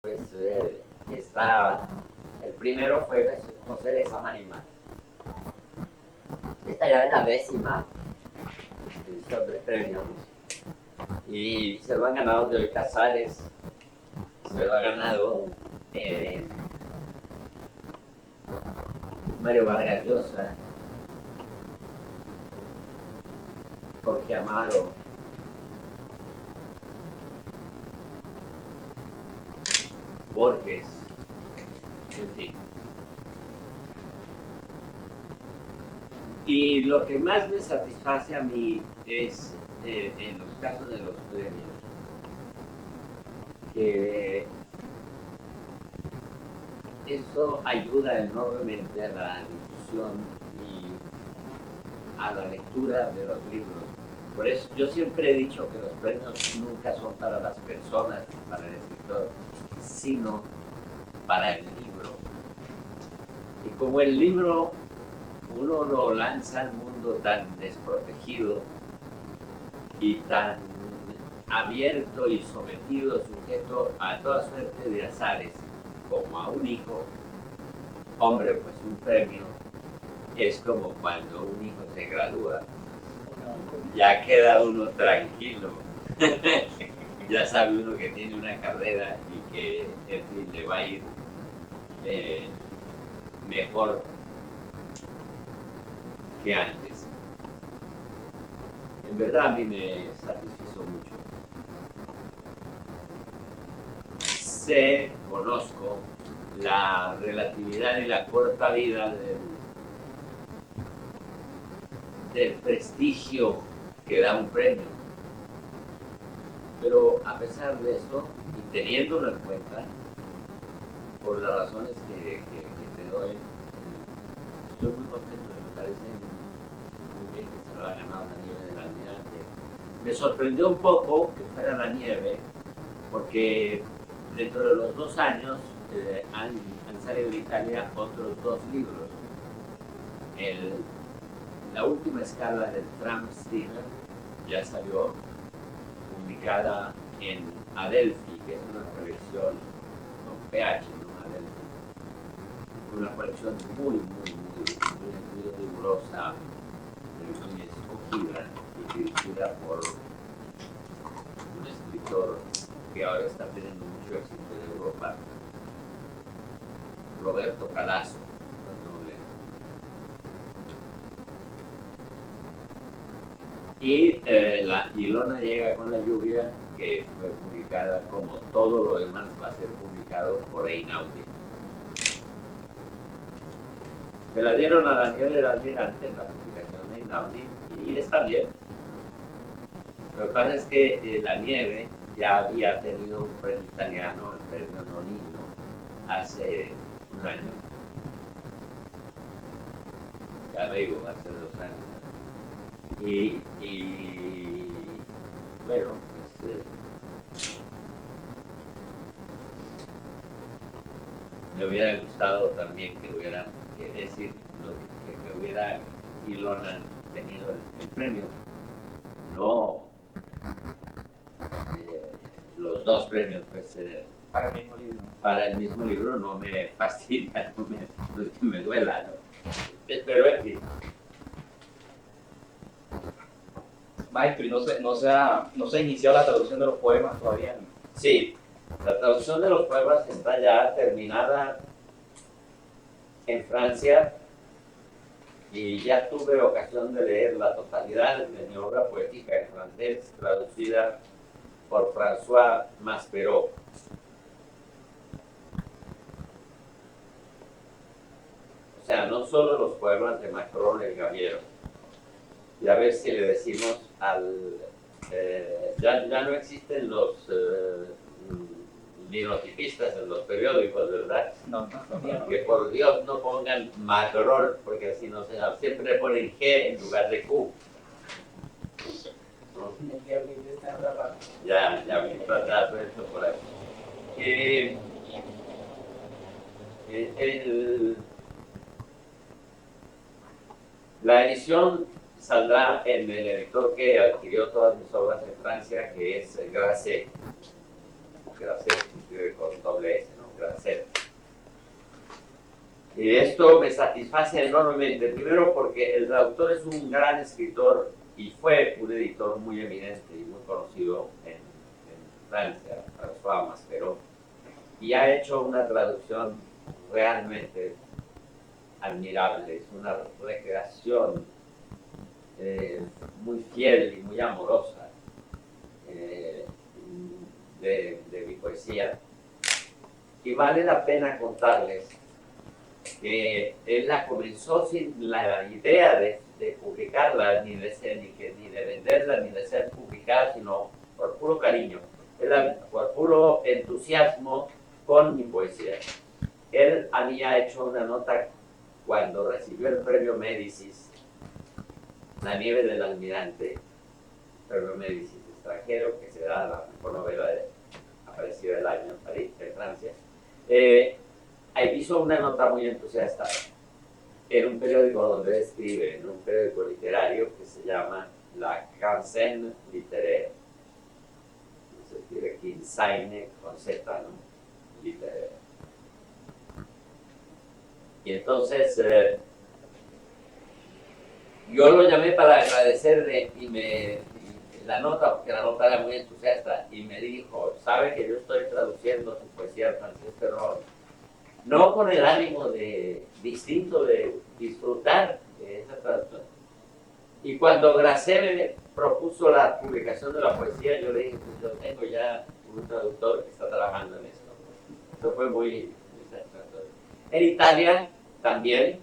pues el primero fue José de Samanima. Esta ya es la 10ª edición de premios. Y se lo han ganado Joey Casares, se lo ha ganado Mario Vargas Llosa, Jorge Amaro, Borges, en fin. Y lo que más me satisface a mí es, en los casos de los premios, que eso ayuda enormemente a la difusión y a la lectura de los libros. Por eso yo siempre he dicho que los premios nunca son para las personas, para el escritor, sino para el libro. Y como el libro uno lo lanza al mundo tan desprotegido y tan abierto y sometido, sujeto a toda suerte de azares, como a un hijo, hombre, pues un premio es como cuando un hijo se gradúa, ya queda uno tranquilo, ya sabe uno que tiene una carrera y que, en fin, le va a ir mejor que antes. En verdad a mí me satisfizo mucho. Conozco la relatividad y la corta vida del prestigio que da un premio. Pero a pesar de eso, y teniéndolo en cuenta, por las razones que te doy, estoy muy contento, me parece muy bien que se lo haya ganado la Nieve de la Almirante. Me sorprendió un poco que fuera la Nieve, porque dentro de los 2 años han salido en Italia otros 2 libros. La última escala del Tram Steamer ya salió, publicada en Adelphi, que es una colección con PH, ¿no? Adelphi. Una colección muy rigurosa, muy escogida y dirigida por un escritor que ahora está teniendo mucho éxito en Europa, Roberto Calasso. Y la Ilona llega con la lluvia, que fue publicada, como todo lo demás va a ser publicado por Einaudi. Me la dieron a Daniel el Almirante en la publicación de Einaudi y está bien. Lo que pasa es que La Nieve ya había tenido un premio italiano, el premio Nonino, hace un año. Ya me digo, hace 2 años. Y bueno, pues, me hubiera gustado también que hubiera, decir, que hubiera Ilona tenido el premio. No los 2 premios, pues, para el mismo libro. Para el mismo libro no me fascina, no es que me duela, ¿no? Pero en fin. Maestro, y no se ha iniciado la traducción de los poemas todavía. Sí, la traducción de los poemas está ya terminada en Francia y ya tuve ocasión de leer la totalidad de mi obra poética en francés, traducida por François Maspero. O sea, no solo los poemas de Macron el Gaviero. Y a ver si le decimos ya no existen los linotipistas en los periódicos, ¿verdad? No. Que por Dios no pongan Macron, porque así no se llama. Siempre ponen G en lugar de Q. ¿No? Ya me trataron esto por ahí. La edición saldrá en el editor que adquirió todas mis obras en Francia, que es Grasset. Grasset, con doble S, ¿no? Gracet. Y esto me satisface enormemente, primero porque el traductor es un gran escritor y fue un editor muy eminente y muy conocido en Francia, François Masperot, y ha hecho una traducción realmente admirable, es una recreación muy fiel y muy amorosa de mi poesía. Y vale la pena contarles que él la comenzó sin la idea de publicarla, ni de venderla, ni de ser publicada, sino por puro cariño, por puro entusiasmo con mi poesía. Él había hecho una nota cuando recibió el premio Médicis, La nieve del almirante, premio Médicis extranjero, que se da la mejor novela aparecida del año en París, en Francia. Hizo una nota muy entusiasta en un periódico donde escribe, en un periódico literario que se llama La Quinzaine Littéraire. Se escribe Quinzaine con Z, ¿no? Littéraire. Y entonces yo lo llamé para agradecerle la nota, porque la nota era muy entusiasta, y me dijo, sabe que yo estoy traduciendo su poesía al francés, pero no con el ánimo distinto de disfrutar de esa traducción. Y cuando Gracet me propuso la publicación de la poesía, yo le dije, pues yo tengo ya un traductor que está trabajando en esto. Eso fue muy satisfactorio. En Italia también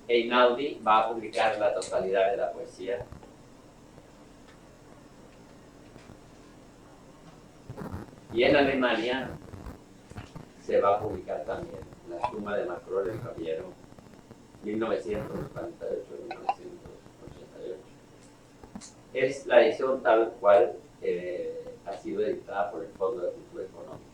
Einaudi va a publicar la totalidad de la poesía. Y en Alemania se va a publicar también La suma de Macron el Caballero, 1948-1988. Es la edición tal cual ha sido editada por el Fondo de Cultura Económica,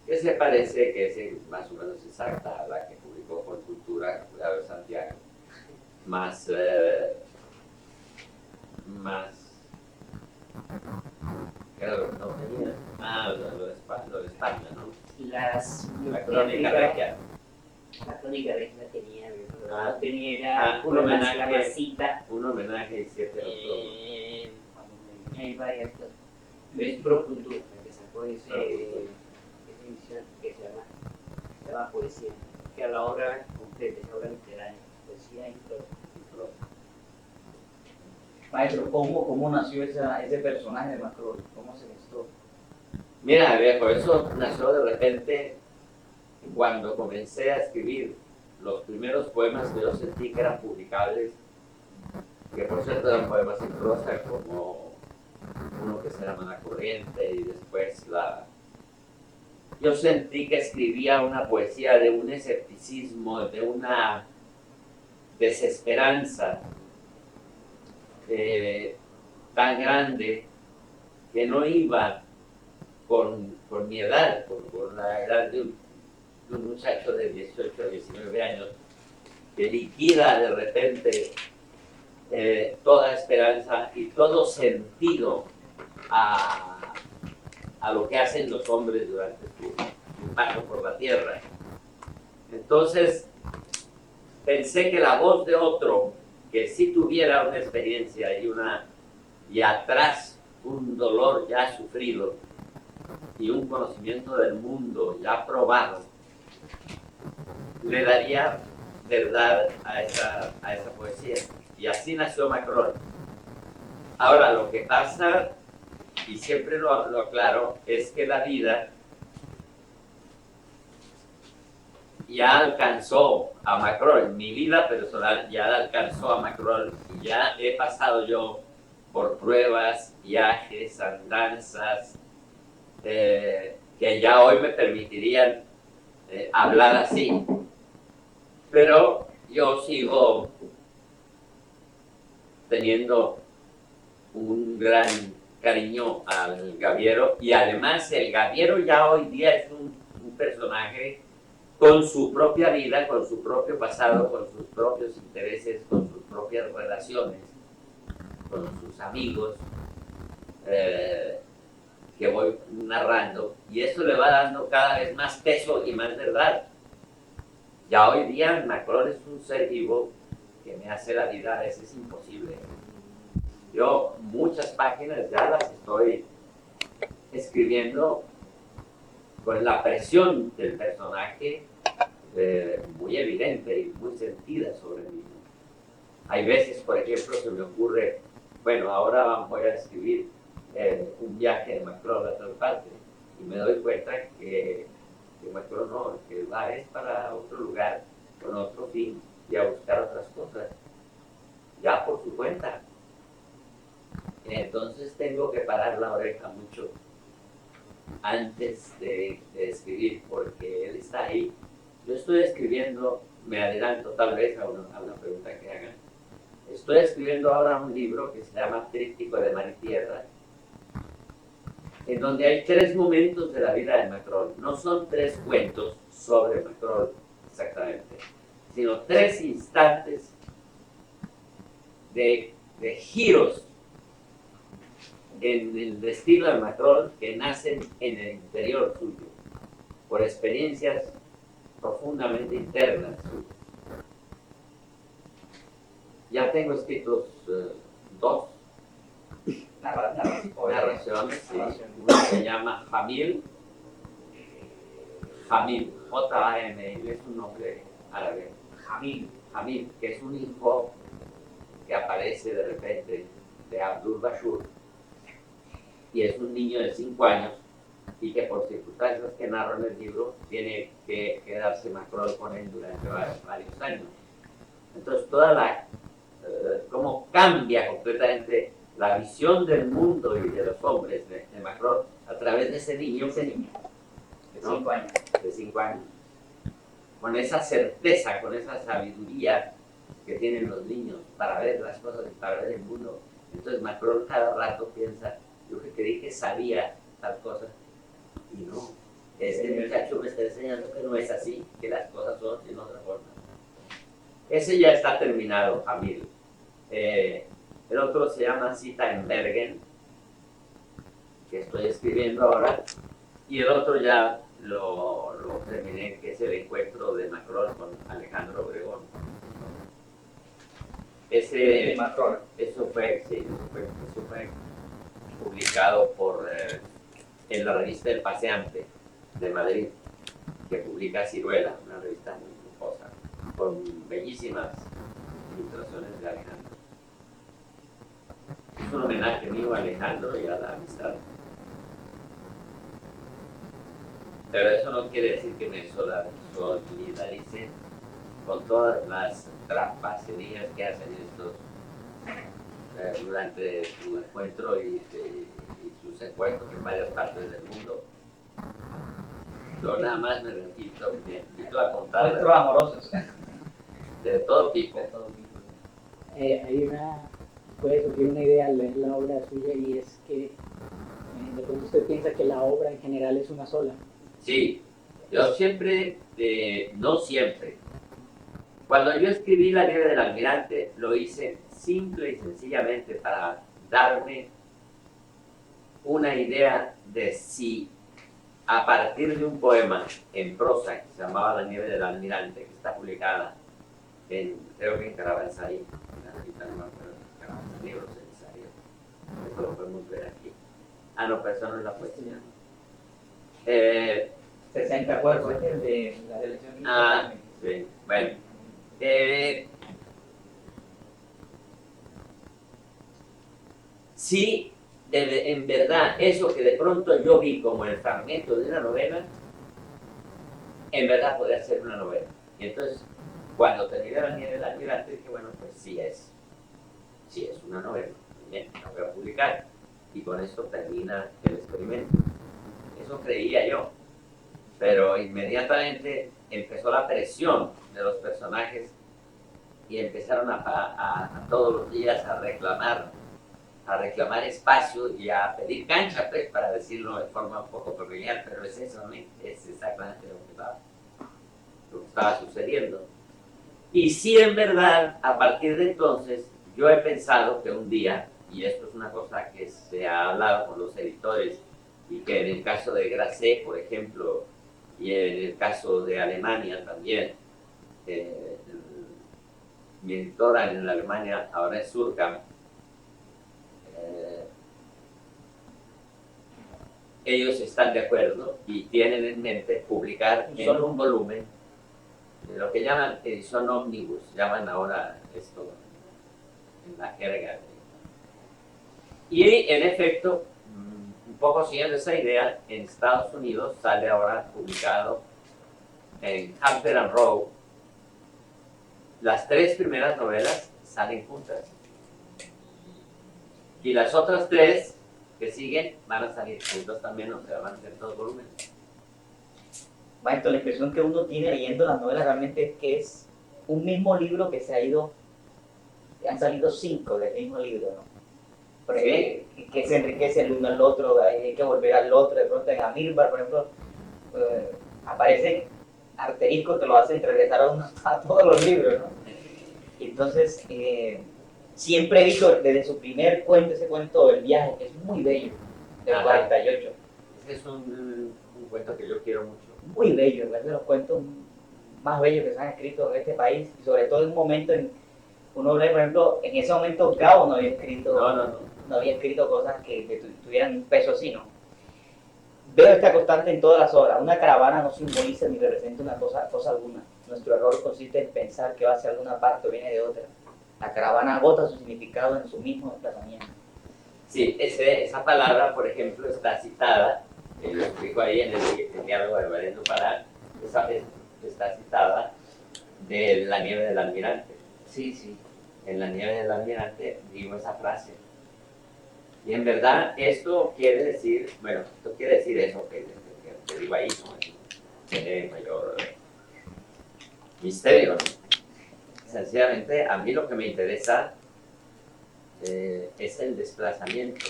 que se parece que es más o menos exacta a la que publicó por Cultura de Santiago, más claro, no tenía lo de España, ¿no? La crónica regia. La crónica regia tenía, un homenaje y 7 hay varias cosas. Es Pro Cultura, que sacó esa edición que se llama Poesía, que a la obra completa, esa obra literaria, poesía y prosa. Maestro, ¿cómo nació ese personaje de Macron? ¿Cómo se gestó? Mira, viejo, eso nació de repente cuando comencé a escribir los primeros poemas que yo sentí que eran publicables, que por cierto eran poemas en prosa, como uno que se llama La Corriente, y después yo sentí que escribía una poesía de un escepticismo, de una desesperanza tan grande que no iba con mi edad, con la edad de un muchacho de 18 o 19 años que liquida de repente toda esperanza y todo sentido a lo que hacen los hombres durante su paso por la tierra. Entonces pensé que la voz de otro que sí tuviera una experiencia y atrás un dolor ya sufrido y un conocimiento del mundo ya probado, le daría verdad a esa poesía. Y así nació Macron. Ahora, lo que pasa, y siempre lo aclaro, es que la vida ya alcanzó a Macron, mi vida personal ya alcanzó a Macron, y ya he pasado yo por pruebas, viajes, andanzas, que ya hoy me permitirían hablar así. Pero yo sigo teniendo un gran cariño al Gaviero, y además el Gaviero ya hoy día es un personaje con su propia vida, con su propio pasado, con sus propios intereses, con sus propias relaciones, con sus amigos, que voy narrando, y eso le va dando cada vez más peso y más verdad. Ya hoy día Macron es un ser vivo que me hace la vida a veces imposible. Yo muchas páginas ya las estoy escribiendo con la presión del personaje muy evidente y muy sentida sobre mí. Hay veces, por ejemplo, se me ocurre, bueno, ahora voy a escribir un viaje de Macron a otra parte, y me doy cuenta que Macron no, que va es para otro lugar, con otro fin, y a buscar otras cosas, ya por su cuenta. Entonces tengo que parar la oreja mucho antes de escribir, porque él está ahí. Yo estoy escribiendo, me adelanto tal vez a una pregunta que hagan. Estoy escribiendo ahora un libro que se llama Tríptico de Mar y Tierra, en donde hay 3 momentos de la vida de Macron. No son 3 cuentos sobre Macron exactamente, sino 3 instantes de giros en el destino de Macron que nacen en el interior suyo, por experiencias profundamente internas. Ya tengo escritos 2 narraciones. Sí. Una se llama Jamil, J-A-M-I, es un nombre árabe. Jamil, que es un hijo que aparece de repente de Abdul Bashur, y es un niño de 5 años, y que por circunstancias que narro en el libro tiene que quedarse Macron con él durante varios años. Entonces cómo cambia completamente la visión del mundo y de los hombres de Macron a través de ese niño de 5 años. De 5 años. Con esa certeza, con esa sabiduría que tienen los niños para ver las cosas y para ver el mundo. Entonces Macron cada rato piensa, yo que creí que sabía tal cosa, y no, este muchacho me está enseñando que no es así, que las cosas son de otra forma. Ese ya está terminado, Jamil. El otro se llama Cita en Bergen, que estoy escribiendo ahora, y el otro ya lo terminé, que es el encuentro de Macron con Alejandro Obregón. Eso fue publicado en la revista El Paseante de Madrid, que publica Ciruela, una revista muy lujosa, con bellísimas ilustraciones de Alejandro. Es un homenaje mío a Alejandro y a la amistad. Pero eso no quiere decir que me solidarice con todas las trapacerías que hacen estos durante su encuentro y sus encuentros en varias partes del mundo. Yo nada más me invito a contar Encuentros amorosos. De todo tipo. Puede surgir una idea al leer la obra suya, y es que de pronto usted piensa que la obra en general es una sola. Sí, yo siempre, no siempre. Cuando yo escribí La nieve del almirante, lo hice simple y sencillamente para darme una idea de si a partir de un poema en prosa que se llamaba La nieve del almirante, que está publicada creo que en Caravanserai, ahorita no me acuerdo, Caravanserai o Cenizario, eso lo podemos ver aquí. No, pero eso no es la poesía. 60 cuerpos de la elección. Sí, bueno. Sí, en verdad, eso que de pronto yo vi como el fragmento de una novela, en verdad podría ser una novela. Y entonces, cuando terminé La nieve del almirante, dije, bueno, pues sí es una novela. Bien, la voy a publicar. Y con esto termina el experimento. Eso creía yo. Pero inmediatamente empezó la presión de los personajes y empezaron a todos los días a reclamar espacio y a pedir cancha, pues, para decirlo de forma un poco peculiar, pero es eso, ¿no? Es exactamente lo que estaba sucediendo. Y sí, en verdad, a partir de entonces, yo he pensado que un día, y esto es una cosa que se ha hablado con los editores y que en el caso de Grasset, por ejemplo, y en el caso de Alemania también, mi editora en Alemania ahora es Surkamp, ellos están de acuerdo y tienen en mente publicar en un volumen lo que llaman edición omnibus, llaman ahora esto en la jerga. Y en efecto, un poco siguiendo esa idea, en Estados Unidos sale ahora publicado en Harper and Row, las 3 primeras novelas salen juntas. Y las otras 3 que siguen van a salir juntos también, o sea, van a ser 2 volúmenes. Maestro, la impresión que uno tiene leyendo las novelas realmente es que es un mismo libro que se ha ido, han salido 5 del mismo libro, ¿no? Porque que se enriquece el uno al otro, hay que volver al otro, de pronto en Amilbar, por ejemplo, aparecen asteriscos que lo hacen regresar a todos los libros, ¿no? Entonces, siempre he dicho desde su primer cuento, ese cuento del viaje, que es muy bello, del 48. Ese es un cuento que yo quiero mucho. Muy bello, es de los cuentos más bellos que se han escrito en este país, y sobre todo en un momento en uno ve, por ejemplo, en ese momento Gabo no había escrito, no había escrito cosas que tuvieran un peso así, ¿no? Veo esta constante en todas las obras. Una caravana no simboliza ni representa una cosa alguna. Nuestro error consiste en pensar que va hacia alguna parte o viene de otra. La caravana agota su significado en su mismo desplazamiento. Sí, esa palabra, por ejemplo, está citada, lo explico ahí en el diálogo de Valendo Pará, está citada de La nieve del almirante. Sí, sí. En La nieve del almirante digo esa frase. Y en verdad esto quiere decir, bueno, esto quiere decir eso que digo ahí, ¿no? Tiene mayor misterio, ¿no? Sencillamente, a mí lo que me interesa es el desplazamiento,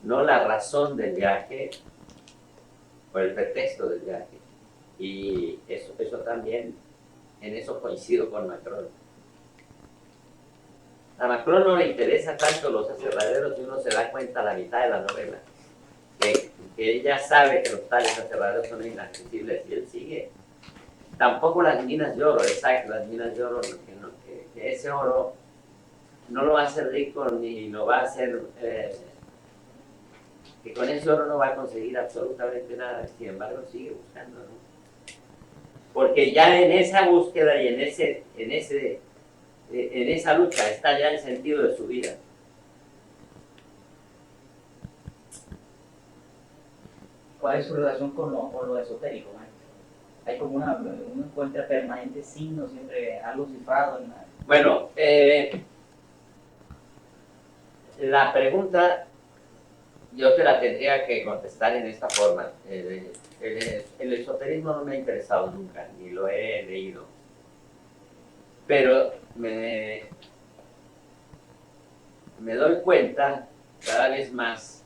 no la razón del viaje o el pretexto del viaje. Y eso también, en eso coincido con Macron. A Macron no le interesa tanto los aserraderos y uno se da cuenta a la mitad de la novela, que ella sabe que los tales aserraderos son inaccesibles y él sigue. Tampoco las minas de oro, exacto, las minas de oro, que ese oro no lo va a hacer rico ni lo va a hacer, que con ese oro no va a conseguir absolutamente nada, sin embargo sigue buscando, ¿no? Porque ya en esa búsqueda y en esa lucha está ya el sentido de su vida. ¿Cuál es su relación con lo esotérico, maestro? Hay como uno encuentra permanente signos, siempre algo cifrado en la... Bueno, la pregunta yo te la tendría que contestar en esta forma. El esoterismo no me ha interesado nunca, ni lo he leído. Pero me doy cuenta cada vez más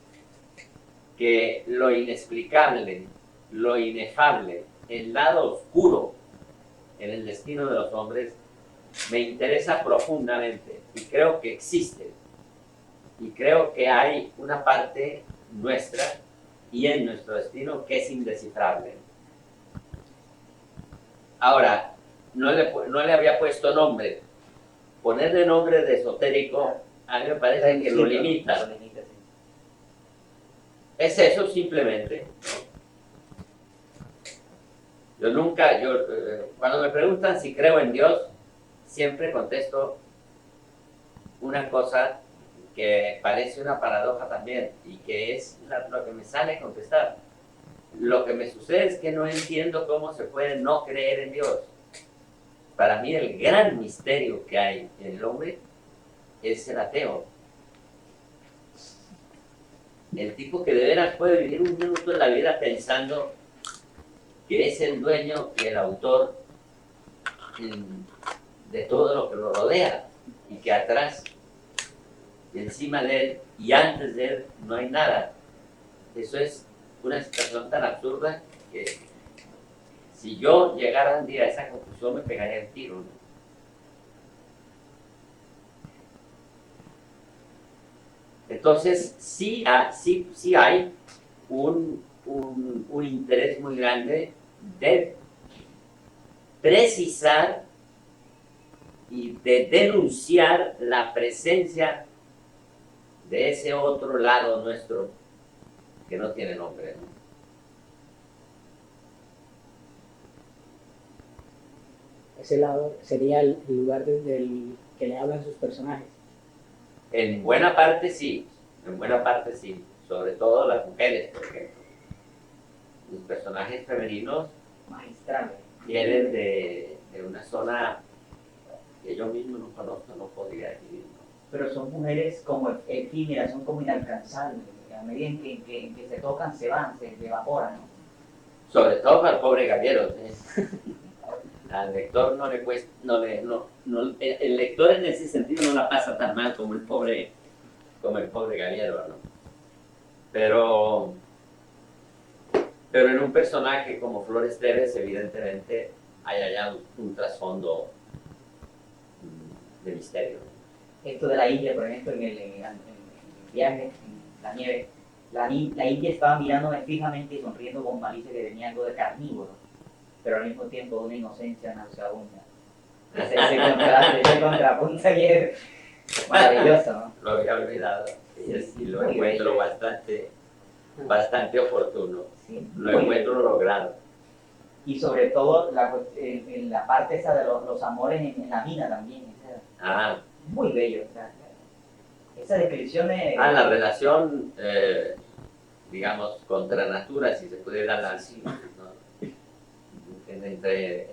que lo inexplicable, lo inefable, el lado oscuro en el destino de los hombres me interesa profundamente y creo que existe. Y creo que hay una parte nuestra y en nuestro destino que es indescifrable. Ahora, no le había puesto nombre. Ponerle nombre de esotérico a mí me parece que lo limita. Es eso simplemente. Cuando me preguntan si creo en Dios, siempre contesto una cosa que parece una paradoja también y que es lo que me sale contestar. Lo que me sucede es que no entiendo cómo se puede no creer en Dios. Para mí el gran misterio que hay en el hombre es el ateo. El tipo que de veras puede vivir un minuto en la vida pensando que es el dueño y el autor de todo lo que lo rodea y que atrás y encima de él y antes de él no hay nada. Eso es una situación tan absurda que si yo llegara un día a esa conclusión me pegaría el tiro, ¿no? Entonces sí hay un interés muy grande de precisar y de denunciar la presencia de ese otro lado nuestro que no tiene nombre, ¿no? Ese lado sería el lugar desde el que le hablan sus personajes. En buena parte sí, sobre todo las mujeres, por ejemplo. Los personajes femeninos Magistrales. vienen de una zona que yo mismo no conozco, no podría decir, ¿no? Pero son mujeres como efímeras, son como inalcanzables. A medida en que se tocan, se van, se evaporan, ¿no? Sobre todo para el pobre Gaviero, ¿eh? Al lector no le cuesta, el lector en ese sentido no la pasa tan mal como el pobre Gaviero, ¿no? Pero en un personaje como Flores Teves, evidentemente hay allá un trasfondo de misterio. Esto de la India, por ejemplo, en el viaje, en la nieve, la India estaba mirándome fijamente y sonriendo con malicia que tenía algo de carnívoro, pero al mismo tiempo de una inocencia nauseabunda. Ese contrapunto ahí es maravilloso, ¿no? Lo había olvidado y lo encuentro bastante oportuno. Sí. Lo encuentro logrado. Y sobre todo en la parte esa de los amores en la mina también, Ah, muy bello. O sea, esa descripción de... la relación, digamos, contra natura, si se pudiera hablar, Sí. ¿no? Entre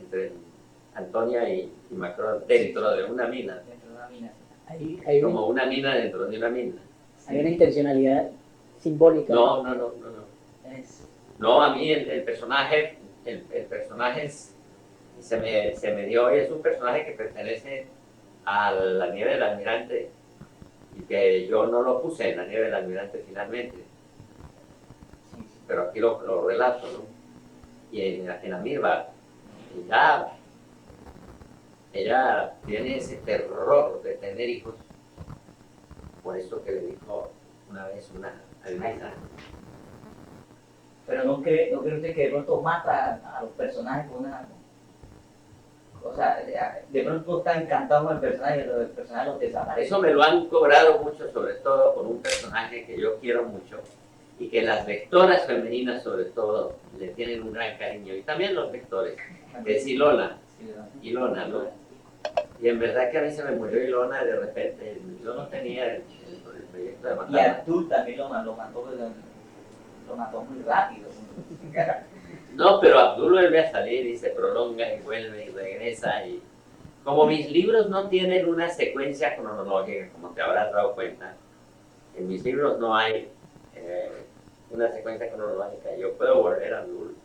Antonia y Macron dentro de una mina, Dentro de una mina. Hay como una mina dentro de una mina. hay una intencionalidad simbólica. No. Es, No, a mí el personaje se me dio, y es un personaje que pertenece a la nieve del almirante y que yo no lo puse en la nieve del almirante finalmente, sí. pero aquí lo relato, ¿no? Y en Amirba, ella tiene ese terror de tener hijos, por eso que le dijo una vez una almirante. Pero no cree usted que de pronto mata a los personajes con una... O sea, de pronto está encantado con el personaje y el personaje los desaparece. Eso me lo han cobrado mucho, sobre todo con un personaje que yo quiero mucho y que las lectoras femeninas sobre todo le tienen un gran cariño, y también los lectores, que es Ilona, ¿no? Y en verdad que a mí se me murió Ilona de repente. Yo no tenía el proyecto de Y matarla. Abdul también lo mató muy rápido. No, pero Abdul vuelve a salir y se prolonga y vuelve y regresa. Y como mis libros no tienen una secuencia cronológica, como te habrás dado cuenta, en mis libros no hay una secuencia cronológica. Yo puedo volver a Abdul.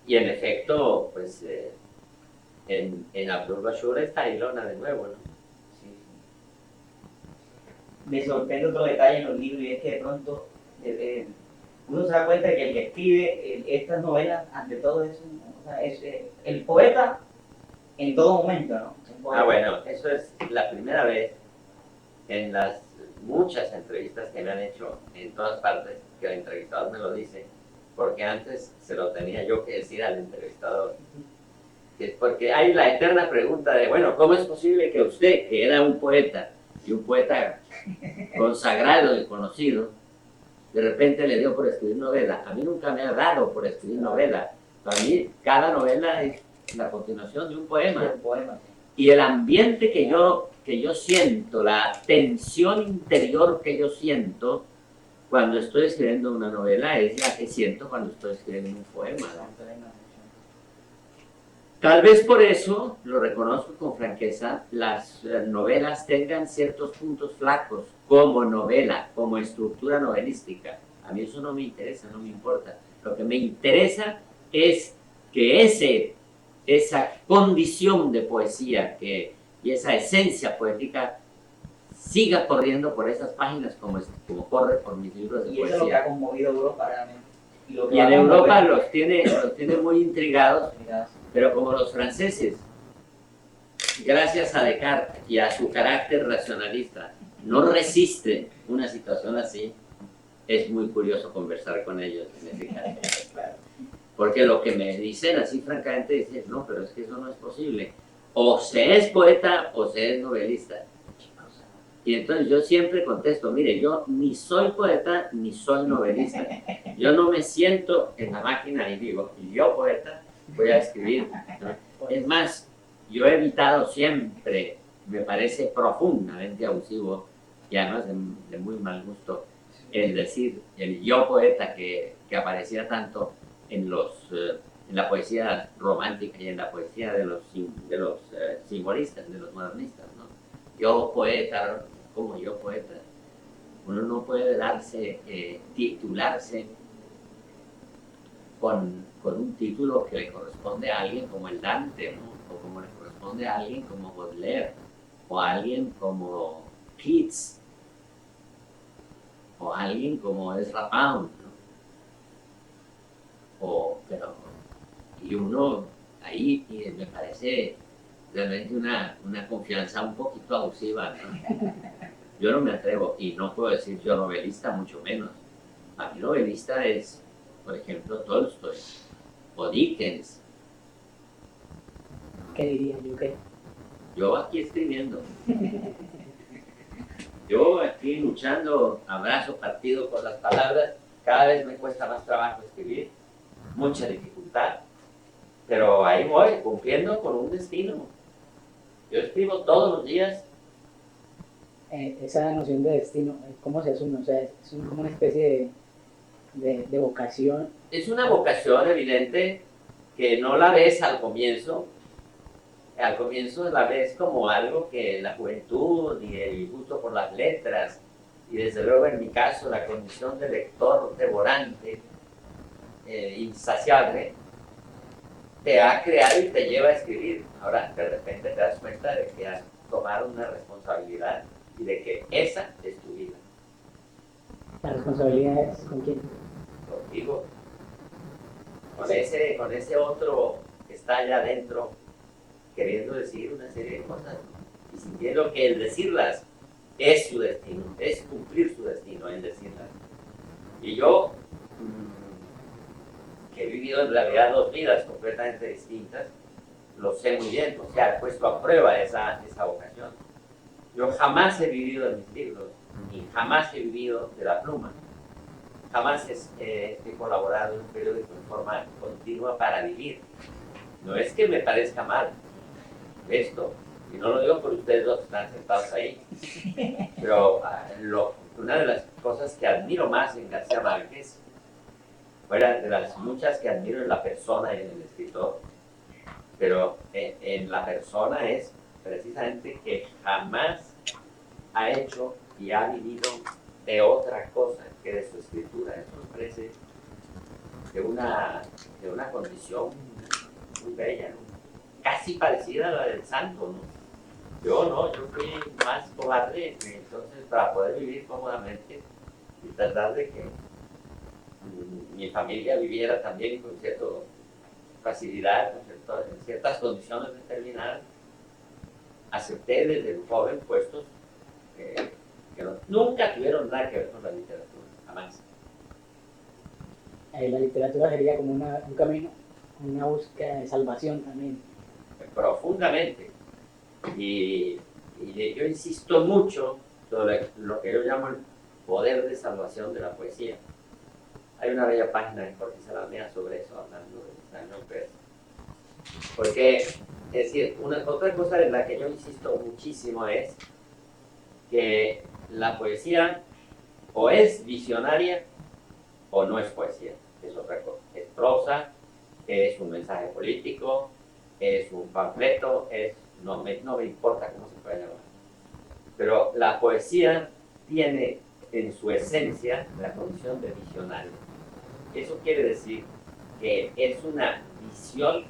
Y en efecto, pues en Abdul Bashur está Ilona de nuevo, ¿no? Sí. Me sorprende otro detalle en los libros, y es que de pronto uno se da cuenta de que el que escribe estas novelas, ante todo, es el poeta en todo momento, ¿no? Bueno, eso es la primera vez en las muchas entrevistas que me han hecho en todas partes, que el entrevistador me lo dice, porque antes se lo tenía yo que decir al entrevistador. Porque hay la eterna pregunta de, bueno, ¿cómo es posible que usted, que era un poeta, y un poeta consagrado y conocido, de repente le dio por escribir novela? A mí nunca me ha dado por escribir novela. Para mí, cada novela es la continuación de un poema. Y el ambiente que yo siento, la tensión interior que yo siento cuando estoy escribiendo una novela, es la que siento cuando estoy escribiendo un poema, ¿no? Tal vez por eso, lo reconozco con franqueza, las novelas tengan ciertos puntos flacos como novela, como estructura novelística. A mí eso no me interesa, no me importa. Lo que me interesa es que esa condición de poesía y esa esencia poética siga corriendo por esas páginas como corre por mis libros de y poesía. eso es lo que ha conmovido a Europa realmente. Y en Europa los tiene muy intrigados, pero como los franceses, gracias a Descartes y a su carácter racionalista, no resisten una situación así, es muy curioso conversar con ellos en ese caso. Porque lo que me dicen así francamente dicen, no, pero es que eso no es posible. O se es poeta o se es novelista. Y entonces yo siempre contesto, mire, yo ni soy poeta ni soy novelista. Yo no me siento en la máquina y digo, y yo poeta voy a escribir, ¿no? Es más, yo he evitado siempre, me parece profundamente abusivo y además de muy mal gusto, el decir, el yo poeta que aparecía tanto en en la poesía romántica y en la poesía de los simbolistas, de los modernistas, ¿no? Yo poeta, como yo poeta, uno no puede titularse con un título que le corresponde a alguien como el Dante, ¿no? O como le corresponde a alguien como Baudelaire, o a alguien como Keats, o a alguien como Ezra Pound, ¿no? Y uno ahí me parece realmente una confianza un poquito abusiva, ¿no? Yo no me atrevo, y no puedo decir yo novelista, mucho menos. A mí novelista es, por ejemplo, Tolstoy o Dickens. ¿Qué diría yo? ¿Qué? Yo aquí escribiendo. Yo aquí luchando, abrazo partido por las palabras. Cada vez me cuesta más trabajo escribir, mucha dificultad, pero ahí voy, cumpliendo con un destino. Yo escribo todos los días. Esa noción de destino, ¿cómo se asume? O sea, es como una especie de vocación. Es una vocación evidente que no la ves al comienzo. Al comienzo la ves como algo que la juventud y el gusto por las letras, y desde luego en mi caso la condición de lector devorante, insaciable, te ha creado y te lleva a escribir. Ahora de repente te das cuenta de que has tomado una responsabilidad y de que esa es tu vida. La responsabilidad es con quién. Contigo, con ese otro que está allá adentro queriendo decir una serie de cosas, ¿no? Y sintiendo que el decirlas es su destino, es cumplir su destino en decirlas. Y yo, que he vivido en realidad dos vidas completamente distintas, lo sé muy bien, o sea, he puesto a prueba esa vocación. Yo jamás he vivido de mis libros, ni jamás he vivido de la pluma. Jamás he colaborado en un periódico en forma continua para vivir. No es que me parezca mal esto, y no lo digo por ustedes los que están sentados ahí, pero una de las cosas que admiro más en García Márquez, fuera de las muchas que admiro en la persona y en el escritor, pero en la persona es precisamente que jamás ha hecho y ha vivido de otra cosa que de su escritura. Eso me parece de una condición muy bella, ¿no? Casi parecida a la del santo, ¿no? Yo fui más cobarde, entonces para poder vivir cómodamente y tratar de que mi familia viviera también con cierta facilidad, en ciertas condiciones determinadas, acepté desde muy joven puestos que nunca tuvieron nada que ver con la literatura, jamás. La literatura sería como un camino, una búsqueda de salvación también. Profundamente. Y yo insisto mucho sobre lo que yo llamo el poder de salvación de la poesía. Hay una bella página en Jorge Salamea sobre eso, hablando de Samuel Pérez. Porque, es decir, otra cosa en la que yo insisto muchísimo es que la poesía o es visionaria o no es poesía, es otra cosa. Es prosa, es un mensaje político, es un panfleto, no me importa cómo se puede llamar. Pero la poesía tiene en su esencia la condición de visionario. Eso quiere decir que es una visión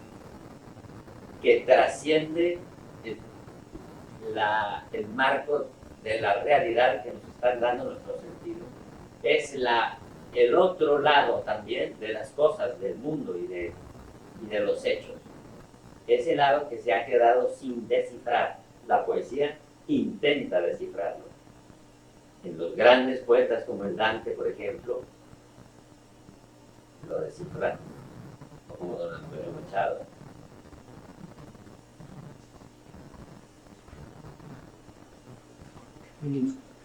que trasciende el marco de la realidad que nos están dando nuestros sentidos. Es el otro lado también de las cosas, del mundo y de los hechos. Ese lado que se ha quedado sin descifrar. La poesía intenta descifrarlo. en los grandes poetas como el Dante, por ejemplo, lo descifran, o como don Antonio Machado.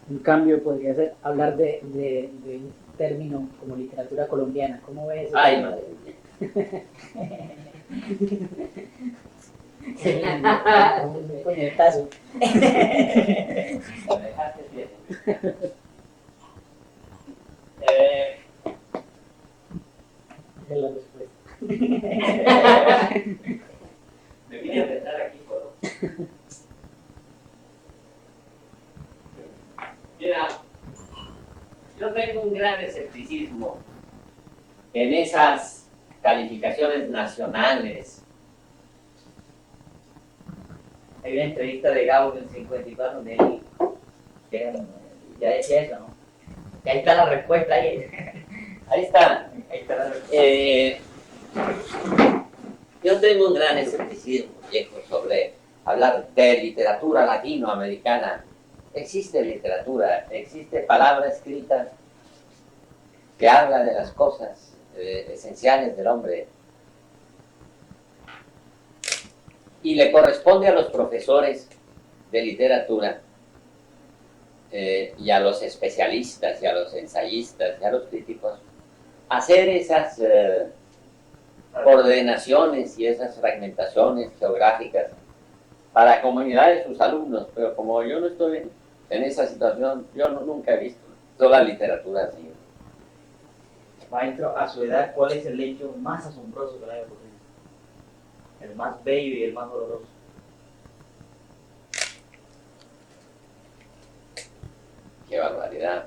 Un cambio podría ser hablar de un término como literatura colombiana. ¿Cómo ves? Ay, madre mía. Un puñetazo. Me dejaste bien. Es la respuesta. Me vine a sentar aquí, ¿no? Mira, yo tengo un gran escepticismo en esas calificaciones nacionales. Hay una entrevista de Gabo en el 54 donde él ya decía eso, ¿no? Y ahí está la respuesta, ahí Ahí está está la respuesta. Yo tengo un gran escepticismo, viejo, sobre hablar de literatura latinoamericana. Existe literatura, existe palabra escrita que habla de las cosas esenciales del hombre. Y le corresponde a los profesores de literatura y a los especialistas y a los ensayistas y a los críticos hacer esas ordenaciones y esas fragmentaciones geográficas para comunidades de sus alumnos, pero como yo no estoy en esa situación, yo nunca he visto toda la literatura así. Maestro, a su edad, ¿cuál es el hecho más asombroso que le haya ocurrido? El más bello y el más doloroso. Qué barbaridad.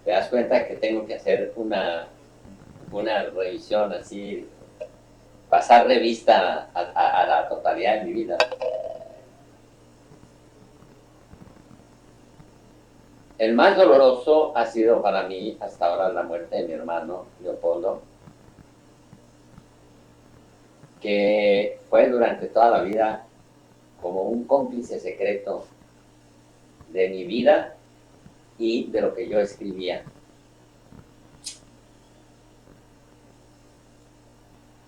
Te das cuenta que tengo que hacer una revisión así, pasar revista a la totalidad de mi vida. El más doloroso ha sido para mí hasta ahora la muerte de mi hermano Leopoldo, que fue durante toda la vida como un cómplice secreto de mi vida y de lo que yo escribía.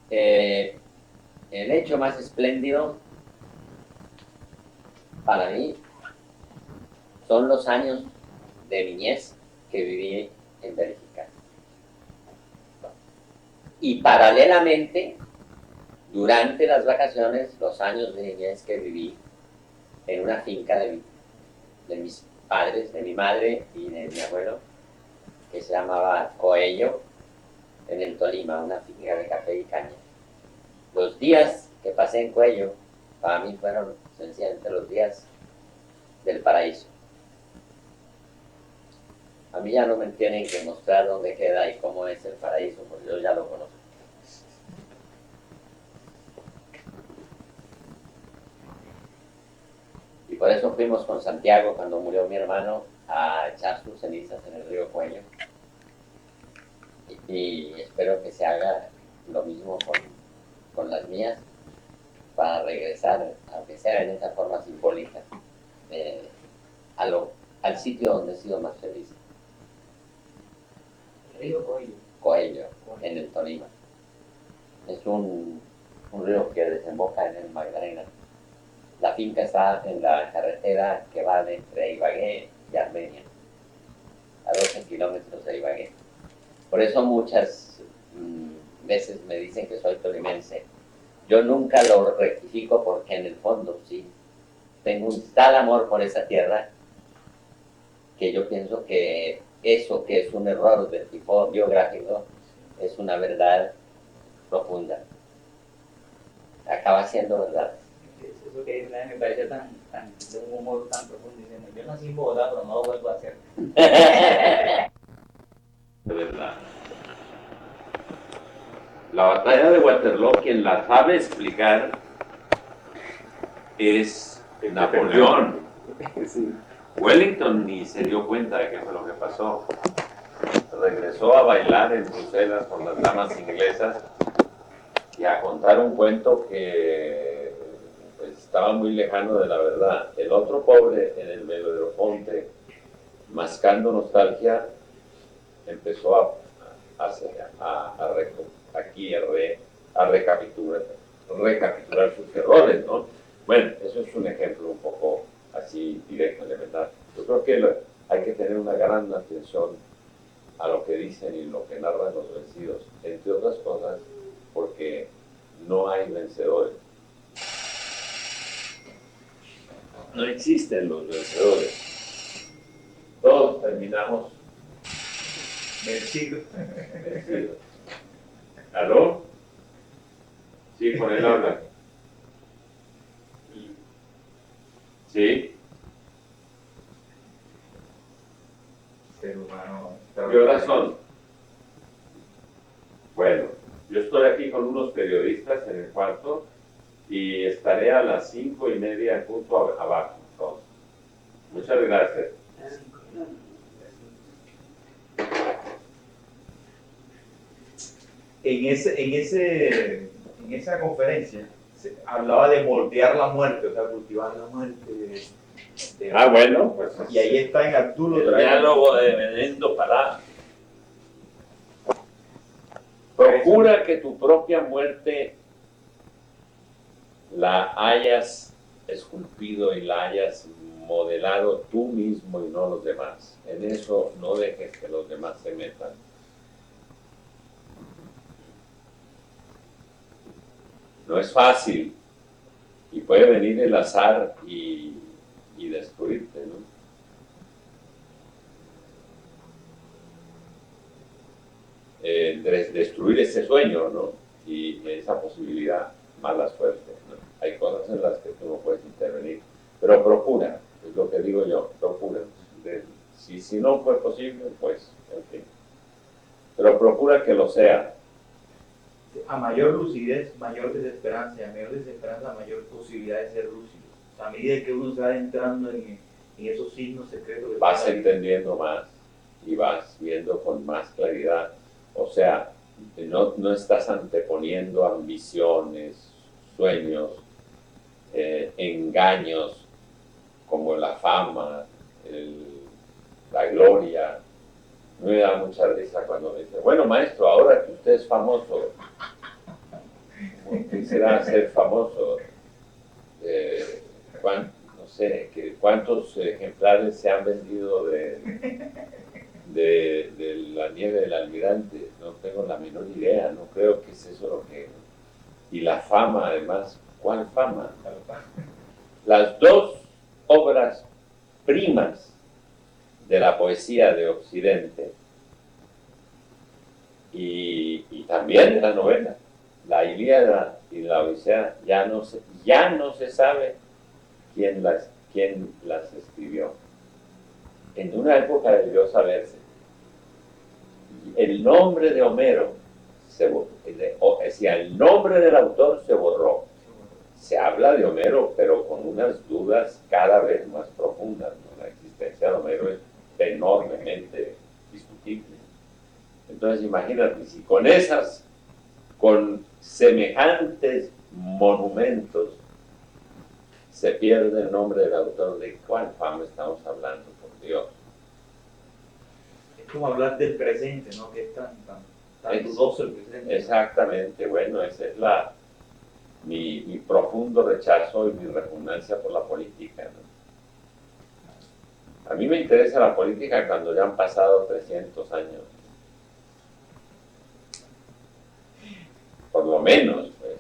El hecho más espléndido para mí son los años de niñez que viví en Bélgica. Y paralelamente, durante las vacaciones, los años de niñez que viví en una finca de mis padres, de mi madre y de mi abuelo, que se llamaba Coello, en el Tolima, una finca de café y caña. Los días que pasé en Coello, para mí fueron sencillamente los días del paraíso. A mí ya no me tienen que mostrar dónde queda y cómo es el paraíso, porque yo ya lo conozco. Y por eso fuimos con Santiago, cuando murió mi hermano, a echar sus cenizas en el río Cuello. Y espero que se haga lo mismo con las mías, para regresar, aunque sea en esa forma simbólica, al sitio donde he sido más feliz. Río Coello. Coello, en el Tolima. Es un río que desemboca en el Magdalena. La finca está en la carretera que va de entre Ibagué y Armenia, a 12 kilómetros de Ibagué. Por eso muchas veces me dicen que soy tolimense. Yo nunca lo rectifico porque en el fondo sí, tengo un tal amor por esa tierra que yo pienso que eso que es un error de tipo biográfico es una verdad profunda. Acaba siendo verdad. Eso que dice me parece tan de un humor tan profundo, diciendo, yo nací en Bogotá, pero no lo vuelvo a hacer. De verdad. La batalla de Waterloo, quien la sabe explicar, es Napoleón. Wellington ni se dio cuenta de qué fue lo que pasó. Regresó a bailar en Bruselas con las damas inglesas y a contar un cuento que pues, estaba muy lejano de la verdad. El otro pobre en el Belerofonte mascando nostalgia, empezó a recapitular sus errores, ¿no? Bueno, eso es un ejemplo un poco así directo, elemental. Yo creo que hay que tener una gran atención a lo que dicen y lo que narran los vencidos, entre otras cosas, porque no hay vencedores. No existen los vencedores. Todos terminamos Vencido. vencidos. ¿Aló? Sí, con él habla. Sí. Ser humano. ¿Qué horas son? Bueno, yo estoy aquí con unos periodistas en el cuarto y estaré a las 5:30 justo abajo. Entonces, muchas gracias. En esa conferencia se hablaba de moldear la muerte, o sea, cultivar la muerte. Bueno, pues Y ahí está en Arturo. el diálogo de Menendo Pará. Procura que tu propia muerte la hayas esculpido y la hayas modelado tú mismo y no los demás. En eso no dejes que los demás se metan. No es fácil y puede venir el azar y destruirte, ¿no? Destruir ese sueño, ¿no? Y esa posibilidad, mala suerte, ¿no? Hay cosas en las que tú no puedes intervenir, pero procura, es lo que digo yo, procura. Si no fue posible, pues, en fin. Pero procura que lo sea. A mayor lucidez, mayor desesperanza, y a mayor desesperanza, mayor posibilidad de ser lúcido. O sea, a medida que uno se va entrando en esos signos secretos, que Vas entendiendo más y vas viendo con más claridad. O sea, no estás anteponiendo ambiciones, sueños, engaños como la fama, la gloria. Me da mucha risa cuando me dice, bueno, maestro, ahora que usted es famoso, ¿qué será ser famoso? No sé, ¿cuántos ejemplares se han vendido de la nieve del almirante? No tengo la menor idea, no creo que es eso lo que... Y la fama, además, ¿cuál fama? Las dos obras primas de la poesía de Occidente y también de la novela, la Ilíada y la Odisea, ya no se sabe quién las escribió. En una época debió saberse. El nombre de Homero, el nombre del autor se borró. Se habla de Homero, pero con unas dudas cada vez más profundas, ¿no? La existencia de Homero es enormemente discutible. Entonces imagínate, si con semejantes monumentos se pierde el nombre del autor, ¿de cuál fama estamos hablando, por Dios? Es como hablar del presente, ¿no? Que es tan dudoso el presente. Exactamente, bueno, esa es mi profundo rechazo y mi repugnancia por la política, ¿no? A mí me interesa la política cuando ya han pasado 300 años. Por lo menos, pues.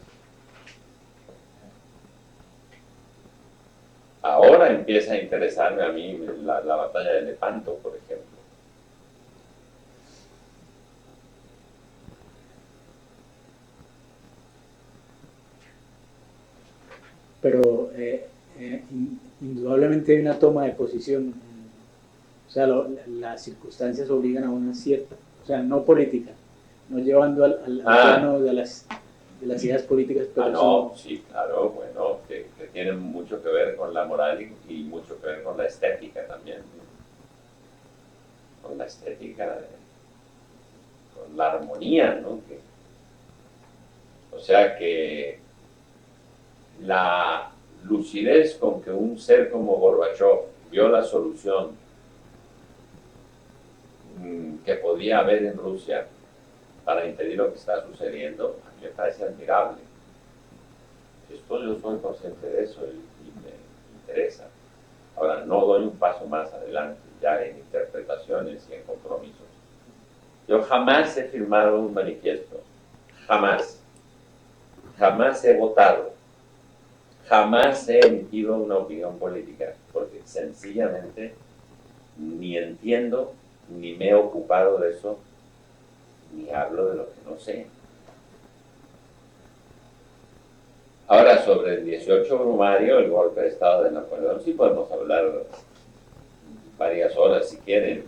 Ahora empieza a interesarme a mí la batalla de Lepanto, por ejemplo. Pero indudablemente hay una toma de posición. O sea, las circunstancias obligan a una cierta, o sea, no política, no llevando al plano de las ideas políticas, pero no, sí, claro, bueno, que tienen mucho que ver con la moral y mucho que ver con la estética también, ¿no? Con la estética, con la armonía, ¿no? O sea que la lucidez con que un ser como Gorbachov vio la solución que podía haber en Rusia para impedir lo que está sucediendo, a mí me parece admirable. Esto yo soy consciente de eso y me interesa. Ahora, no doy un paso más adelante ya en interpretaciones y en compromisos. Yo jamás he firmado un manifiesto, jamás. Jamás he votado, jamás he emitido una opinión política, porque sencillamente ni entiendo, ni me he ocupado de eso, ni hablo de lo que no sé. Ahora, sobre el 18 Brumario, el golpe de Estado de Napoleón, sí podemos hablar varias horas si quieren.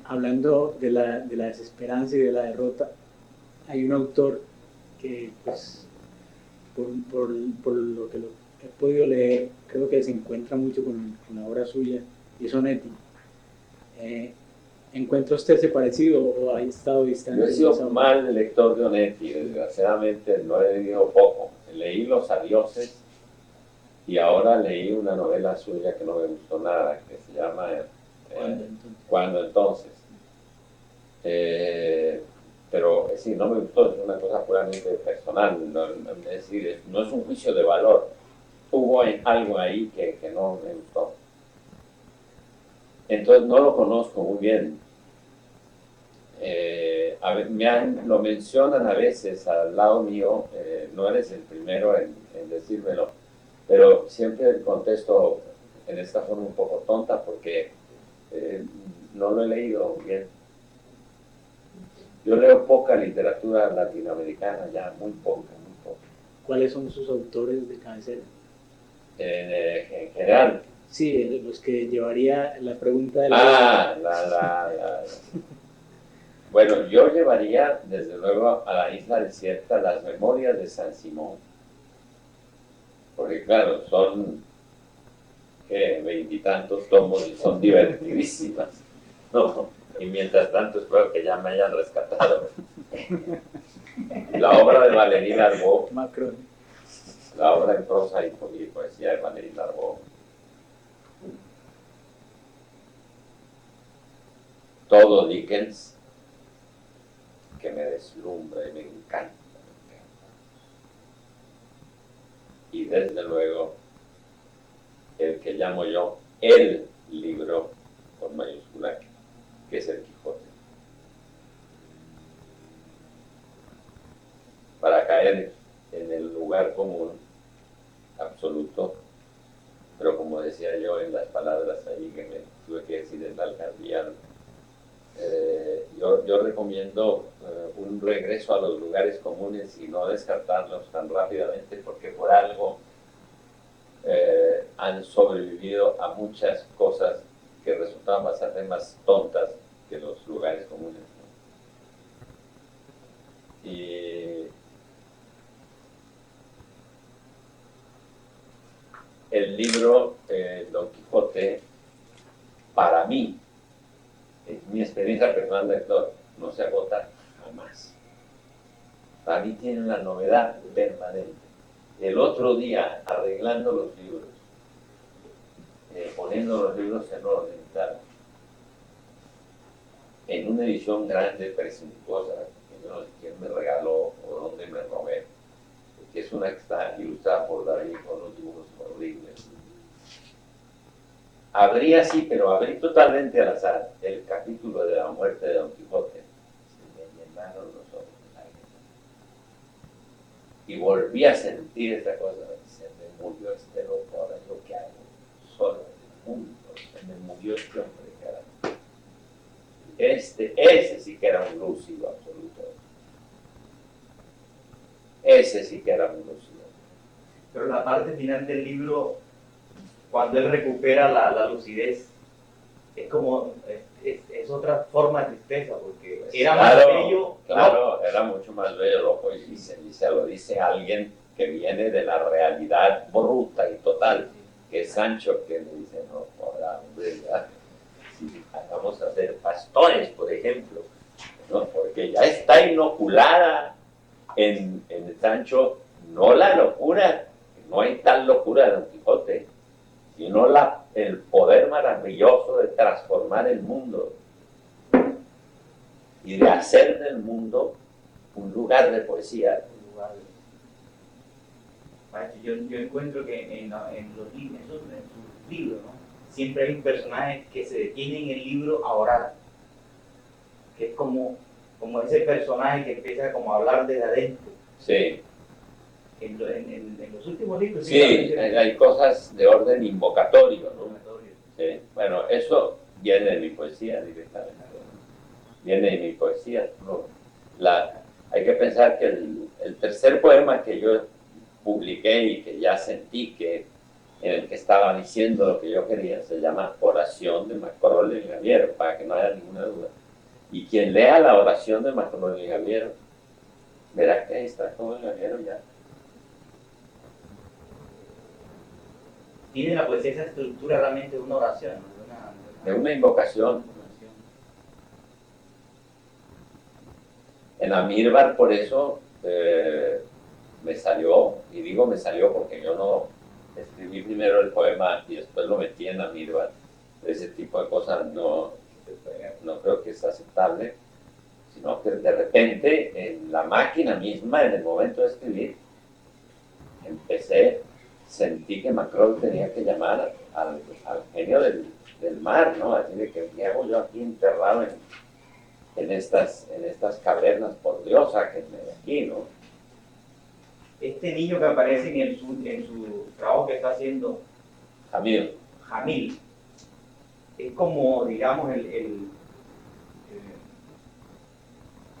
Hablando de la desesperanza y de la derrota, hay un autor que, pues, por lo que he podido leer, creo que se encuentra mucho con la obra suya, y es Onetti. ¿Encuentra usted ese parecido o ha estado distante? Yo he sido mal lector de Onetti, desgraciadamente no he leído poco. Leí Los Adioses y ahora leí una novela suya que no me gustó nada, que se llama ¿Cuándo entonces? Pero sí, no me gustó, es una cosa puramente personal, es decir, no es un juicio de valor. Hubo algo ahí que no me gustó. Entonces no lo conozco muy bien. Lo mencionan a veces al lado mío, no eres el primero en decírmelo, pero siempre contesto en esta forma un poco tonta porque no lo he leído bien. Yo leo poca literatura latinoamericana ya, muy poca. ¿Cuáles son sus autores de cabecera? En general. Sí, los que llevaría la pregunta de Bueno, yo llevaría, desde luego, a la Isla Desierta las Memorias de San Simón. Porque, claro, son 20 y tantos tomos y son divertidísimas. ¿No? Y mientras tanto, espero que ya me hayan rescatado. La obra de Valéry Larbaud, Macron. la obra en prosa y poesía de Valéry Larbaud. Todo Dickens, que me deslumbra y me encanta. Y desde luego, el que llamo yo el libro, con mayúscula, que es el Quijote. Para caer en el lugar común, absoluto, pero como decía yo en las palabras ahí que me tuve que decir en la alcaldía, yo recomiendo un regreso a los lugares comunes y no descartarlos tan rápidamente, porque por algo han sobrevivido a muchas cosas que resultaban bastante más tontas que los lugares comunes, ¿no? Y el libro Don Quijote, para mí, mi experiencia personal de lector, no se agota jamás. Para mí tiene una novedad permanente. El otro día, arreglando los libros, poniendo los libros en orden, claro, en una edición grande, presuntuosa, que yo no sé quién me regaló o dónde me robé, que es una que está ilustrada por David con unos dibujos horribles. Abrí sí, pero abrí totalmente al azar el capítulo de la muerte de Don Quijote. Se me llenaron los ojos de lágrimas. Y volví a sentir esta cosa. Se me murió este loco, ahora yo qué hago, solo en el mundo. Se me murió este hombre, carajo. Ese sí que era un lúcido absoluto. Ese sí que era un lúcido. Pero la parte final del libro, cuando él recupera la lucidez, es como, es otra forma de tristeza, porque era más bello. Claro, era mucho más bello, loco, y se lo dice alguien que viene de la realidad bruta y total, que es Sancho, que le dice, no, joder, hombre, ya, si vamos a ser pastores, por ejemplo, ¿no? Porque ya está inoculada en Sancho, no la locura, no hay tal locura de Don Quijote, sino el poder maravilloso de transformar el mundo y de hacer del mundo un lugar de poesía. Maestro, yo encuentro que en los libros, en sus libros, ¿no? Siempre hay un personaje que se detiene en el libro a orar, que es como ese personaje que empieza como a hablar desde adentro. Sí, En los últimos libros sí, hay cosas de orden invocatorio, ¿no? Sí. Bueno, eso viene de mi poesía directamente. Viene de mi poesía. ¿No? Hay que pensar que el tercer poema que yo publiqué y que ya sentí que en el que estaba diciendo lo que yo quería se llama Oración de Macrol y Gaviero, para que no haya ninguna duda. Y quien lea la oración de Macrol y Gaviero verá que ahí está todo el Gaviero ya. Tiene la poesía esa estructura realmente de una oración, ¿no? De una invocación. En Amílcar, por eso me salió, y digo me salió porque yo no escribí primero el poema y después lo metí en Amílcar. Ese tipo de cosas no creo que es aceptable, sino que de repente en la máquina misma, en el momento de escribir, sentí que Macrol tenía que llamar al genio del mar, ¿no? Así de que me hago yo aquí enterrado en estas cavernas, por Dios, sáquenme de aquí, ¿no? Este niño que aparece en su trabajo que está haciendo, Jamil, es como, digamos,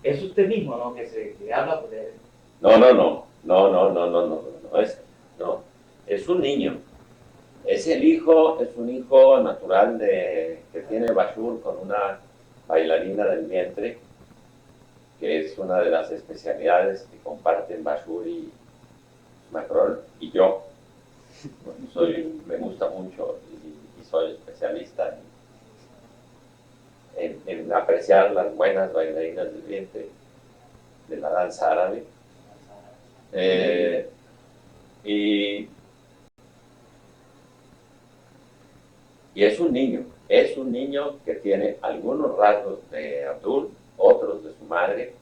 es usted mismo, ¿no? Que habla de... No, es un niño. Es un hijo natural que tiene Bashur con una bailarina del vientre, que es una de las especialidades que comparten Bashur y Macrol y yo. Me gusta mucho y soy especialista en apreciar las buenas bailarinas del vientre de la danza árabe. Y es un niño que tiene algunos rasgos de Abdul, otros de su madre,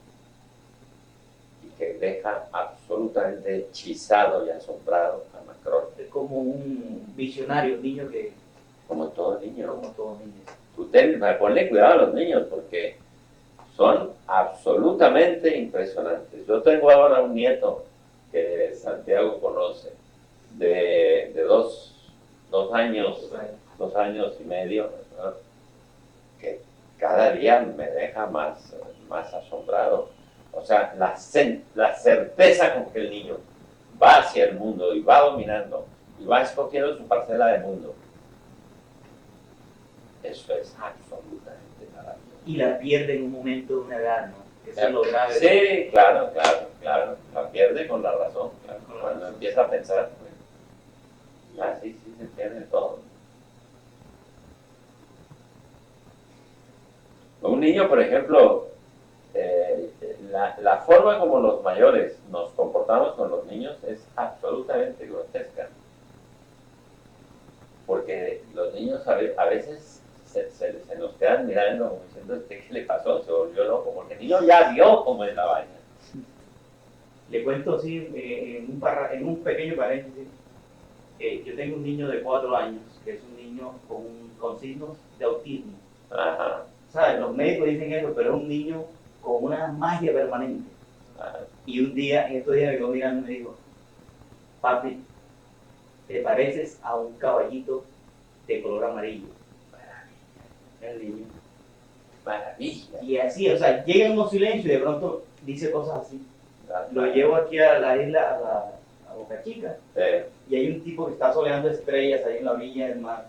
y que deja absolutamente hechizado y asombrado a Macrol. Es como un visionario, un niño que... Como todo niño. Como todo niño. Tú ponle cuidado a los niños porque son absolutamente impresionantes. Yo tengo ahora un nieto que Santiago conoce, de 2 años y medio, ¿no? Que cada día me deja más asombrado. O sea, la certeza con que el niño va hacia el mundo y va dominando y va escogiendo su parcela de mundo. Eso es absolutamente maravilloso. Y la pierde en un momento de una edad, ¿no? Eso es lo grave. Sí, claro. La pierde con la razón. Claro. Cuando empieza a pensar, pues, sí, se pierde todo. Un niño, por ejemplo, la forma como los mayores nos comportamos con los niños es absolutamente grotesca. Porque los niños a veces se nos quedan mirando como diciendo, ¿qué le pasó? Se volvió loco, porque el niño ya vio cómo es la vaina. Le cuento así, en un pequeño paréntesis, yo tengo un niño de 4 años, que es un niño con signos de autismo. Ajá. ¿Sabes? Los médicos dicen eso, pero es un niño con una magia permanente. Ajá. Y un día, en estos días me quedó mirando y me dijo, papi, te pareces a un caballito de color amarillo. El niño. Maravilla. Y así, o sea, llega en un silencio y de pronto dice cosas así. Lo Maravilla. llevo aquí a la isla, a Boca Chica, y hay un tipo que está soleando estrellas ahí en la orilla del mar.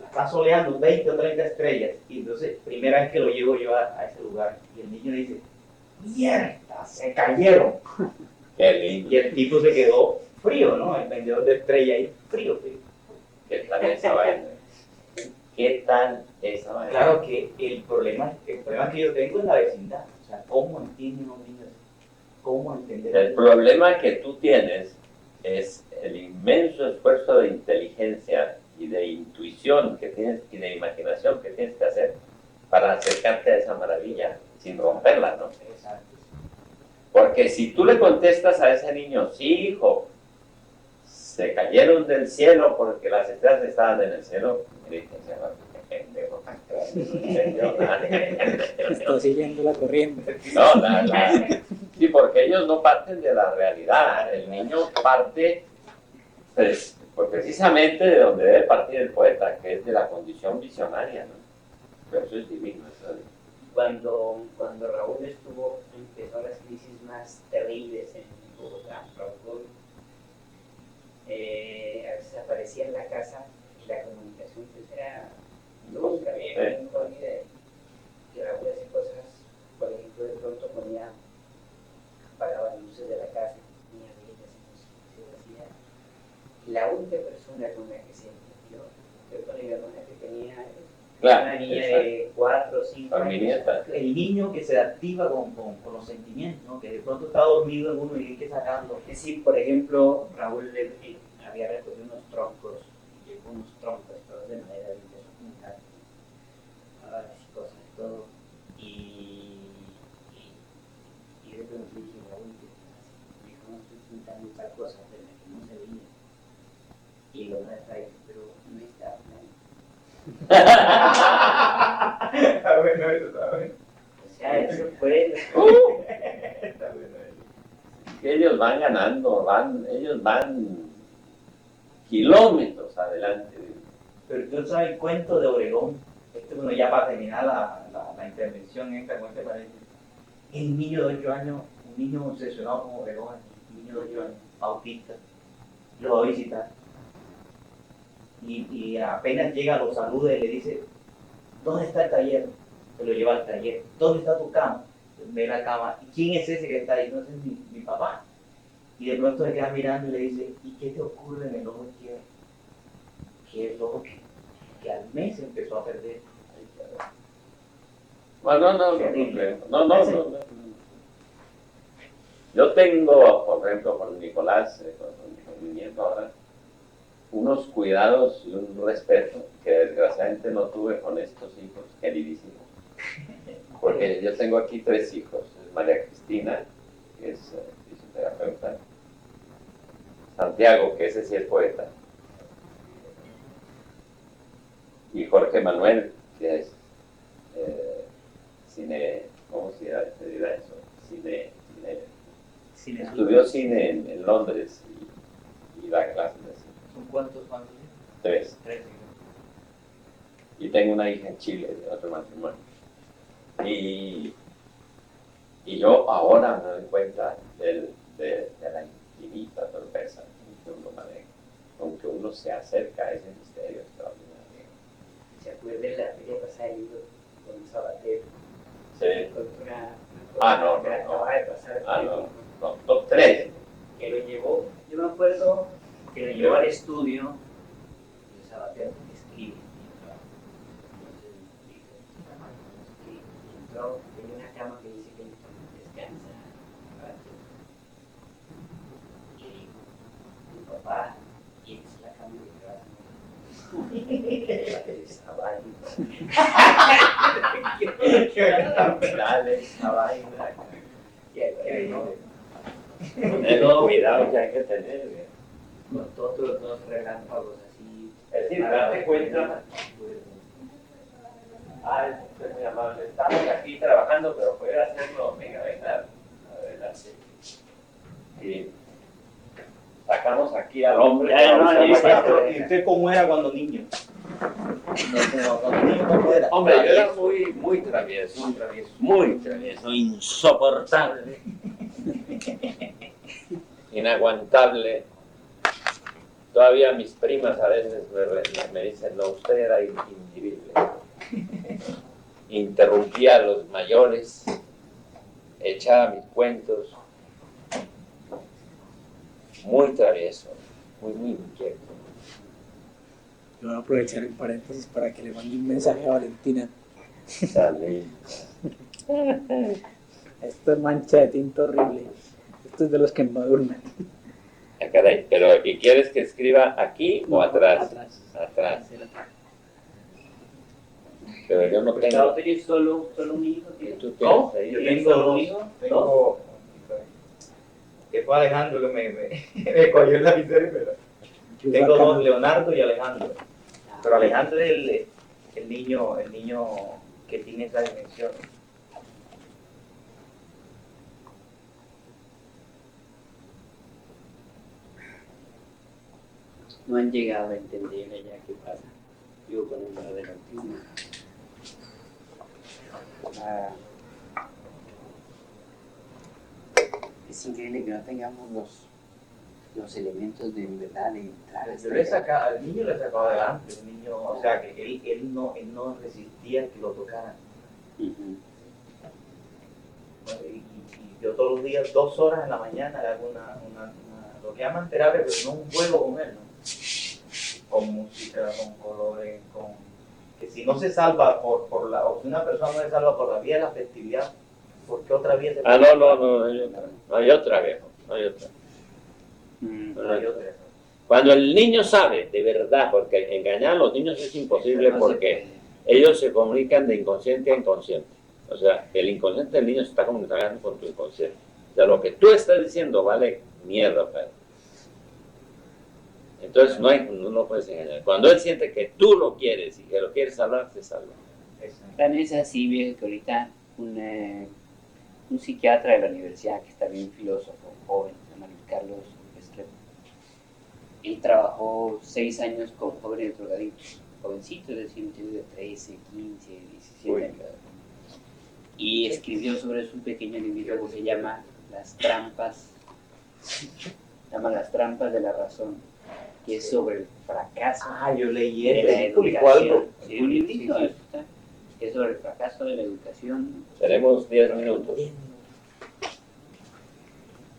Está soleando 20 o 30 estrellas, y entonces, primera vez que lo llevo yo a ese lugar, y el niño dice, ¡mierda! ¡Se cayeron! Qué lindo. Y el tipo se quedó frío, ¿no? El vendedor de estrellas ahí, frío. ¿Qué tal esa vaina? ¿Qué tal esa vaina? Claro que el problema que yo tengo es la vecindad. O sea, ¿cómo entienden los niños? ¿Cómo entender? El problema que tú tienes es el inmenso esfuerzo de inteligencia y de intuición que tienes y de imaginación que tienes que hacer para acercarte a esa maravilla sin romperla, ¿no? Exacto. Porque si tú le contestas a ese niño, sí, hijo, se cayeron del cielo porque las estrellas estaban en el cielo, y le dicen, qué pendejo tan grande. Está siguiendo la corriente. No, sí, porque ellos no parten de la realidad. El niño parte, pues precisamente de donde debe partir el poeta, que es de la condición visionaria, ¿no? Pero eso es divino. Eso es... Cuando Raúl empezó las crisis más terribles en Bogotá, Raúl a veces aparecía en la casa y la comunicación pues era nunca bien, no olvidé que Raúl hacía cosas, por ejemplo, de pronto apagaba las luces de la casa, tenía velas y no hacía. La única persona con la que se entendió fue con mi hermana que tenía una niña de 4 o 5 años. El niño que se activa con los sentimientos, ¿no? Que de pronto está dormido en uno y hay que sacarlo. Es decir, por ejemplo, Raúl había recogido unos troncos, y llevó unos troncos todos de madera y empezó a juntar y cosas y todo. Y de pronto le dije, Raúl, ¿qué estás haciendo? Me dijo, no, estoy juntando tal cosa, pero que no se veía. Y lo trae, pero no está hablando. Está bueno eso, está bueno. O sea, eso fue... Está bueno eso. Que ellos van ganando, ellos van kilómetros adelante. Pero tú sabes el cuento de Obregón, bueno, ya para terminar la intervención esta, ¿cómo te parece? El niño de 8 años, un niño obsesionado con Obregón, un niño de 8 años, autista, lo va a visitar. Y apenas llega, lo saluda y le dice, ¿dónde está el taller? Se lo lleva al taller. ¿Dónde está tu cama? Ve la cama. ¿Y quién es ese que está ahí? No, ese es mi papá. Y de pronto se queda mirando y le dice, ¿y qué te ocurre en el ojo izquierdo? ¿Qué es lo que al mes empezó a perder? Bueno, no. Yo tengo, por ejemplo, con Nicolás, con mi nieto ahora, unos cuidados y un respeto que desgraciadamente no tuve con estos hijos queridísimos. Porque yo tengo aquí 3 hijos. Es María Cristina, que es fisioterapeuta. Santiago, que ese sí es poeta. Y Jorge Manuel, que es cine, ¿cómo se dirá eso? Estudió cine en Londres y da clases de cine. ¿Son cuántos? 3. 3. Y tengo una hija en Chile de otro matrimonio. Y yo ahora me doy cuenta de la infinita torpeza que uno maneja, aunque uno se acerca a ese misterio extraordinario. ¿Se acuerdan de la feria pasada del libro con Sabater? Sí. No. Acaba de pasar. No, top 3. Que lo llevó, yo me acuerdo que lo llevó al estudio de Sabater que escribe. Entró, tenía una cama que dice que descansa. Y le dijo, tu papá, y es la cama que te vas a esa vaina. Esa vaina. Tengo cuidado que hay que tener. Con todos los 2 relámpagos así. Es decir, date cuenta. Usted es muy amable. Estamos aquí trabajando, pero puede hacerlo. Venga, adelante. Y sacamos aquí al hombre. ¿Y usted cómo era cuando niño? Hombre, yo era muy travieso, insoportable, inaguantable. Todavía mis primas a veces me dicen, no, usted era indivisible. Interrumpía a los mayores, echaba mis cuentos, muy travieso, muy inquieto. Yo voy a aprovechar el paréntesis para que le mande un mensaje a Valentina. Dale. Esto es mancha de tinta horrible. Esto es de los que embadurnan. Ah, caray, pero ¿y quieres que escriba aquí o atrás? Atrás. Pero yo no Gustavo, tengo. ¿tienes solo un hijo? ¿Tienes? ¿Tú ¿Cómo? tienes ahí? Yo ¿Tienes tengo solo un dos. hijo? Tengo. Que fue Alejandro que me cogió el lapicero, pero. Tengo dos, Leonardo y Alejandro. Pero Alejandro es el niño que tiene esa dimensión. No han llegado a entender ya qué pasa. Yo con el verdadero autismo. Es increíble que no tengamos los elementos de verdad de entrar. Yo le he sacado, al niño le he sacado adelante, el niño, o sea, que él no resistía que lo tocaran. Ujú. Y yo todos los días, 2 horas en la mañana, le hago lo que llaman terapia, pero no un juego con él, ¿no? Con música, con colores, que si no se salva o si una persona no se salva por la vía de la festividad, ¿por qué otra vía se Ah, no hay otra. No hay otra, viejo. No hay otra. No hay otra. Cuando el niño sabe, de verdad, porque engañar a los niños es imposible porque ellos se comunican de inconsciente a inconsciente. O sea, el inconsciente del niño se está comunicando con tu inconsciente. O sea, lo que tú estás diciendo vale mierda, pero. Entonces no puedes engañar. Cuando él siente que tú lo quieres y que lo quieres salvar, te salva. Tan es así, viejo, que ahorita un psiquiatra de la universidad que está bien filósofo, joven, se llama Luis Carlos Restrepo. Él trabajó 6 años con jóvenes drogadictos, jovencitos, es decir, de 13, 15, 17 años. Y escribió sobre eso un pequeño libro que se llama Las trampas de la razón, que es sobre el fracaso Yo leí de la él publicó algo. educación. Sí, un librito, eso está. Es sobre el fracaso de la educación. Tenemos 10 minutos.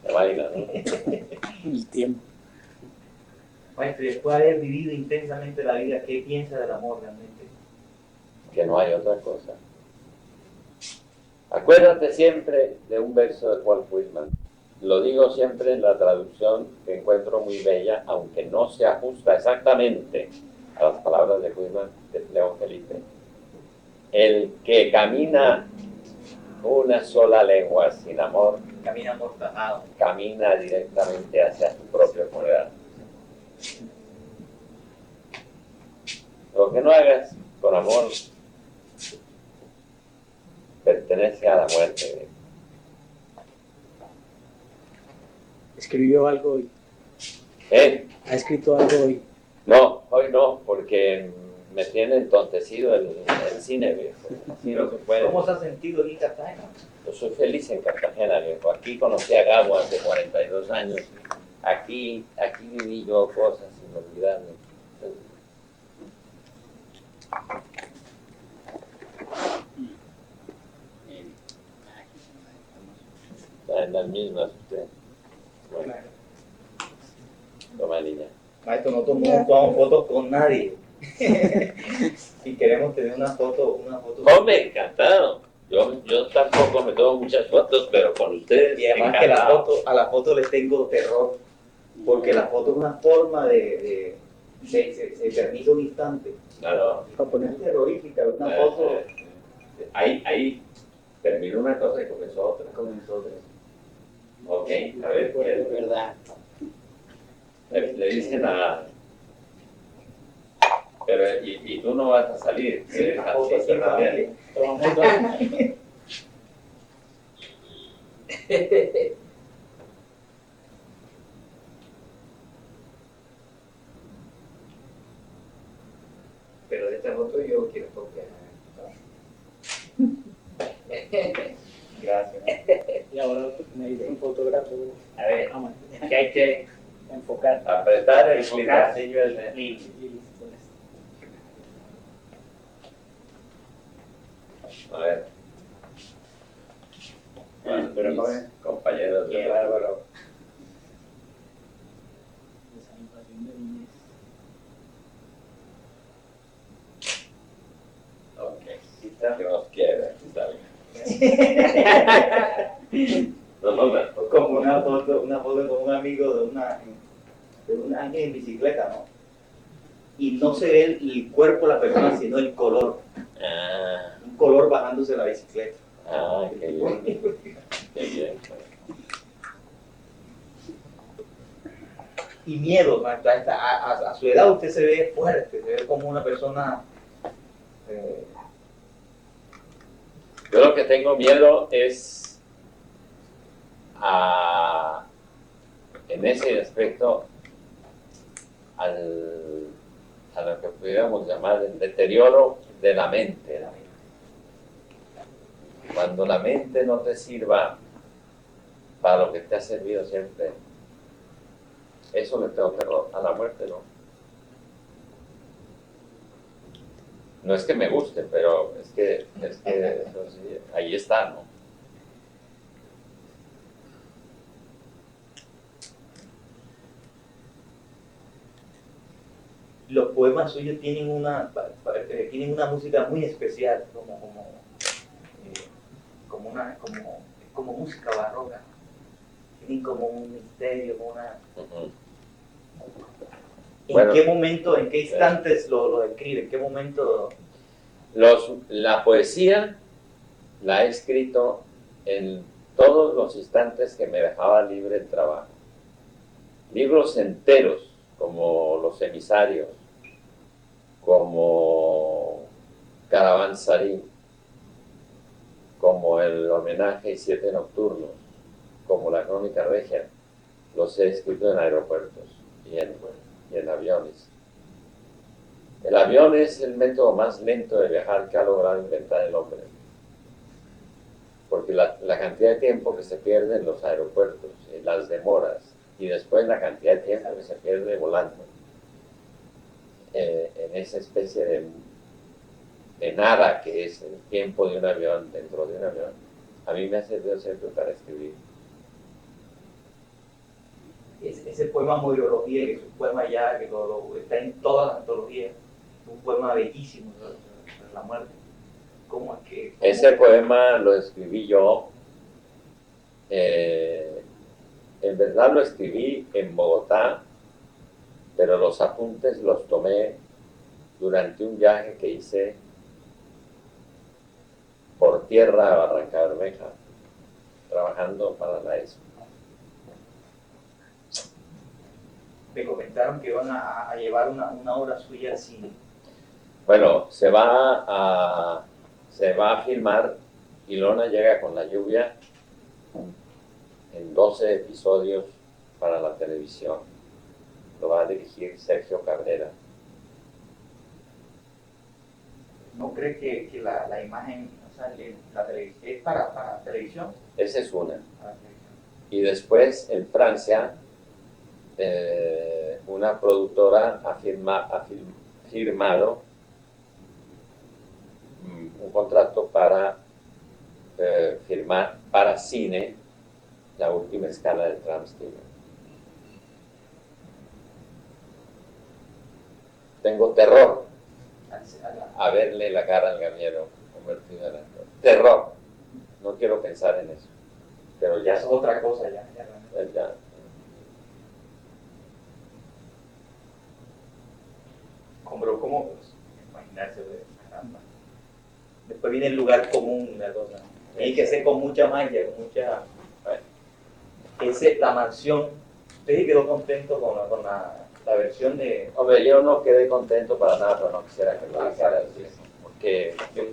Se baila, ¿no? El tiempo. Maestro, después de haber vivido intensamente la vida, ¿qué piensa del amor realmente? Que no hay otra cosa. Acuérdate siempre de un verso de Walt Whitman. Lo digo siempre en la traducción que encuentro muy bella, aunque no se ajusta exactamente a las palabras de Whitman, de León Felipe. El que camina una sola lengua sin amor, Camina amortajado. camina directamente hacia su propio funeral. Lo que no hagas con amor pertenece a la muerte. ¿Escribió algo hoy? ¿Ha escrito algo hoy? No, hoy no, porque me tiene entontecido el cine, viejo. Así no se puede. ¿Cómo se ha sentido en Cartagena? Yo soy feliz en Cartagena, viejo. Aquí conocí a Gabo hace 42 años. Aquí viví yo cosas inolvidables. Está en las mismas usted. Bueno, toma niña. Maestro, no tomamos fotos con nadie. Si queremos tener una foto. Hombre, encantado. Yo tampoco me tomo muchas fotos, pero con ustedes Y además encantado. que a la foto le tengo terror, porque la foto es una forma se eterniza un instante. Claro. Es terrorífica, una foto Ahí terminó una cosa y comenzó otra. Ok, a ver, Es verdad. le dicen a... Pero, y tú no vas a salir. Eres artista también. Pero de esta foto yo quiero copiar. Gracias. Y ahora necesito un fotógrafo. A ver, que hay que enfocar. Apretar el clipacillo Y A ver. Bueno, pero mis joven. compañeros de... Qué bárbaro. Ok, que nos quiera, está bien. No, Como una foto con un amigo de alguien en bicicleta, ¿no? Y no se ve el cuerpo de la persona, sino el color. Ah, Un color bajándose de la bicicleta. qué bien. Qué bien. Y miedo, ¿no? A su edad usted se ve fuerte, se ve como una persona... Yo lo que tengo miedo es en ese aspecto a lo que pudiéramos llamar el deterioro de la mente. Cuando la mente no te sirva para lo que te ha servido siempre, eso le tengo terror. A la muerte no. No es que me guste, pero es que eso sí, ahí está, ¿no? Los poemas suyos tienen tienen una música muy especial, como música barroca. Tienen como un misterio, como una... Uh-huh. ¿En Bueno, qué momento, en qué instantes lo describe? ¿En qué momento? La poesía la he escrito en todos los instantes que me dejaba libre el trabajo. Libros enteros, como Los emisarios, como Caravanserai, como el homenaje y 7 nocturnos, como la crónica regia, los he escrito en aeropuertos y en aviones. El avión es el método más lento de viajar que ha logrado inventar el hombre, porque la cantidad de tiempo que se pierde en los aeropuertos, en las demoras, y después la cantidad de tiempo que se pierde volando, en esa especie de nada que es el tiempo de un avión dentro de un avión, a mí me ha servido siempre para escribir. Ese poema Moirología, que es un poema ya que está en todas las antologías, un poema bellísimo sobre la muerte. ¿Cómo es que...? Ese poema lo escribí yo, en verdad lo escribí en Bogotá, pero los apuntes los tomé durante un viaje que hice por tierra a Barranca Bermeja, trabajando para la ESO. Me comentaron que van a llevar una obra suya al cine. Bueno, se va a filmar y Lona llega con la lluvia en 12 episodios para la televisión. Lo va a dirigir Sergio Cabrera. ¿No cree que la imagen, o sea, la televisión, es para televisión? Esa es una. Para televisión. Y después en Francia, una productora ha firmado un contrato para firmar para cine La última escala del Tramstil. Tengo terror a verle la cara al Garniero convertido en actor. Terror. No quiero pensar en eso. Pero Ya ya es otra cosa, ya. ya. ¿Cómo imaginarse? Caramba. Después viene el lugar común, la cosa. Tiene que ser con mucha magia, con mucha... La mansión. ¿Usted quedó contento con la versión de...? Hombre, yo no quedé contento para nada, pero no quisiera que lo dijera así, porque yo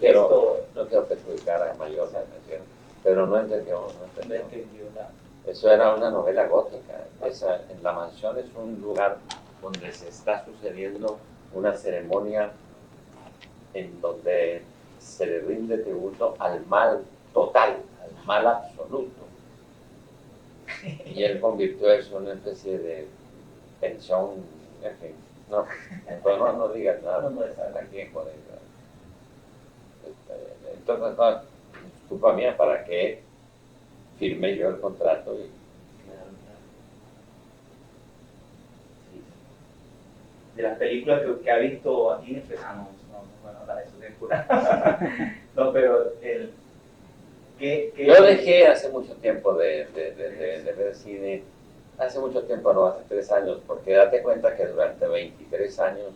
no quiero perjudicar a Mayor, pero no entendió. No entendió nada. Eso era una novela gótica. En la mansión es un lugar donde se está sucediendo una ceremonia en donde se le rinde tributo al mal total, al mal absoluto. Y él convirtió eso en una especie de pensión, en fin. No digas nada, no es aquí en Corea. Entonces, no, es culpa mía para que firmé yo el contrato y De las películas que ha visto aquí en bueno, la de su temporada. No, pero yo dejé hace mucho tiempo de ver cine Hace mucho tiempo, no, hace 3 años, porque date cuenta que durante 23 años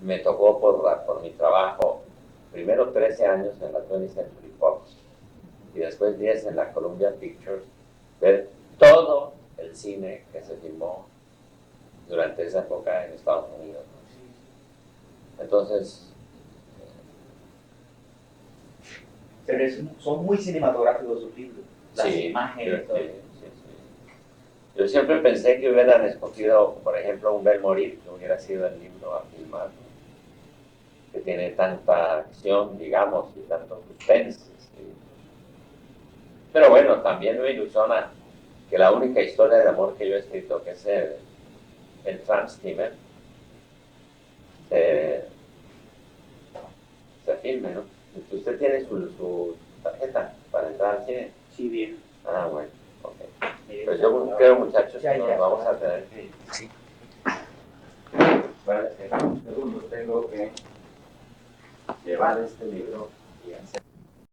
me tocó por mi trabajo, primero 13 años en la 20th Century Fox y después 10 en la Columbia Pictures, ver todo el cine que se filmó durante esa época en Estados Unidos, ¿no? Entonces, Son muy cinematográficos sus libros, las sí, imágenes, todo. sí. Yo siempre pensé que hubieran escogido, por ejemplo, Un Ver Morir, que hubiera sido el libro a filmar, ¿no? Que tiene tanta acción, digamos, y tanto suspense. ¿Sí? Pero bueno, también me ilusiona que la única historia de amor que yo he escrito, que es el Tramp Steamer, se filme, ¿no? Usted tiene su tarjeta para entrar al cine. Sí, bien. Ah, bueno, ok. Pues yo creo, muchachos, que nos vamos a tener que ir. Sí. Bueno, segundo, tengo que llevar este libro y hacer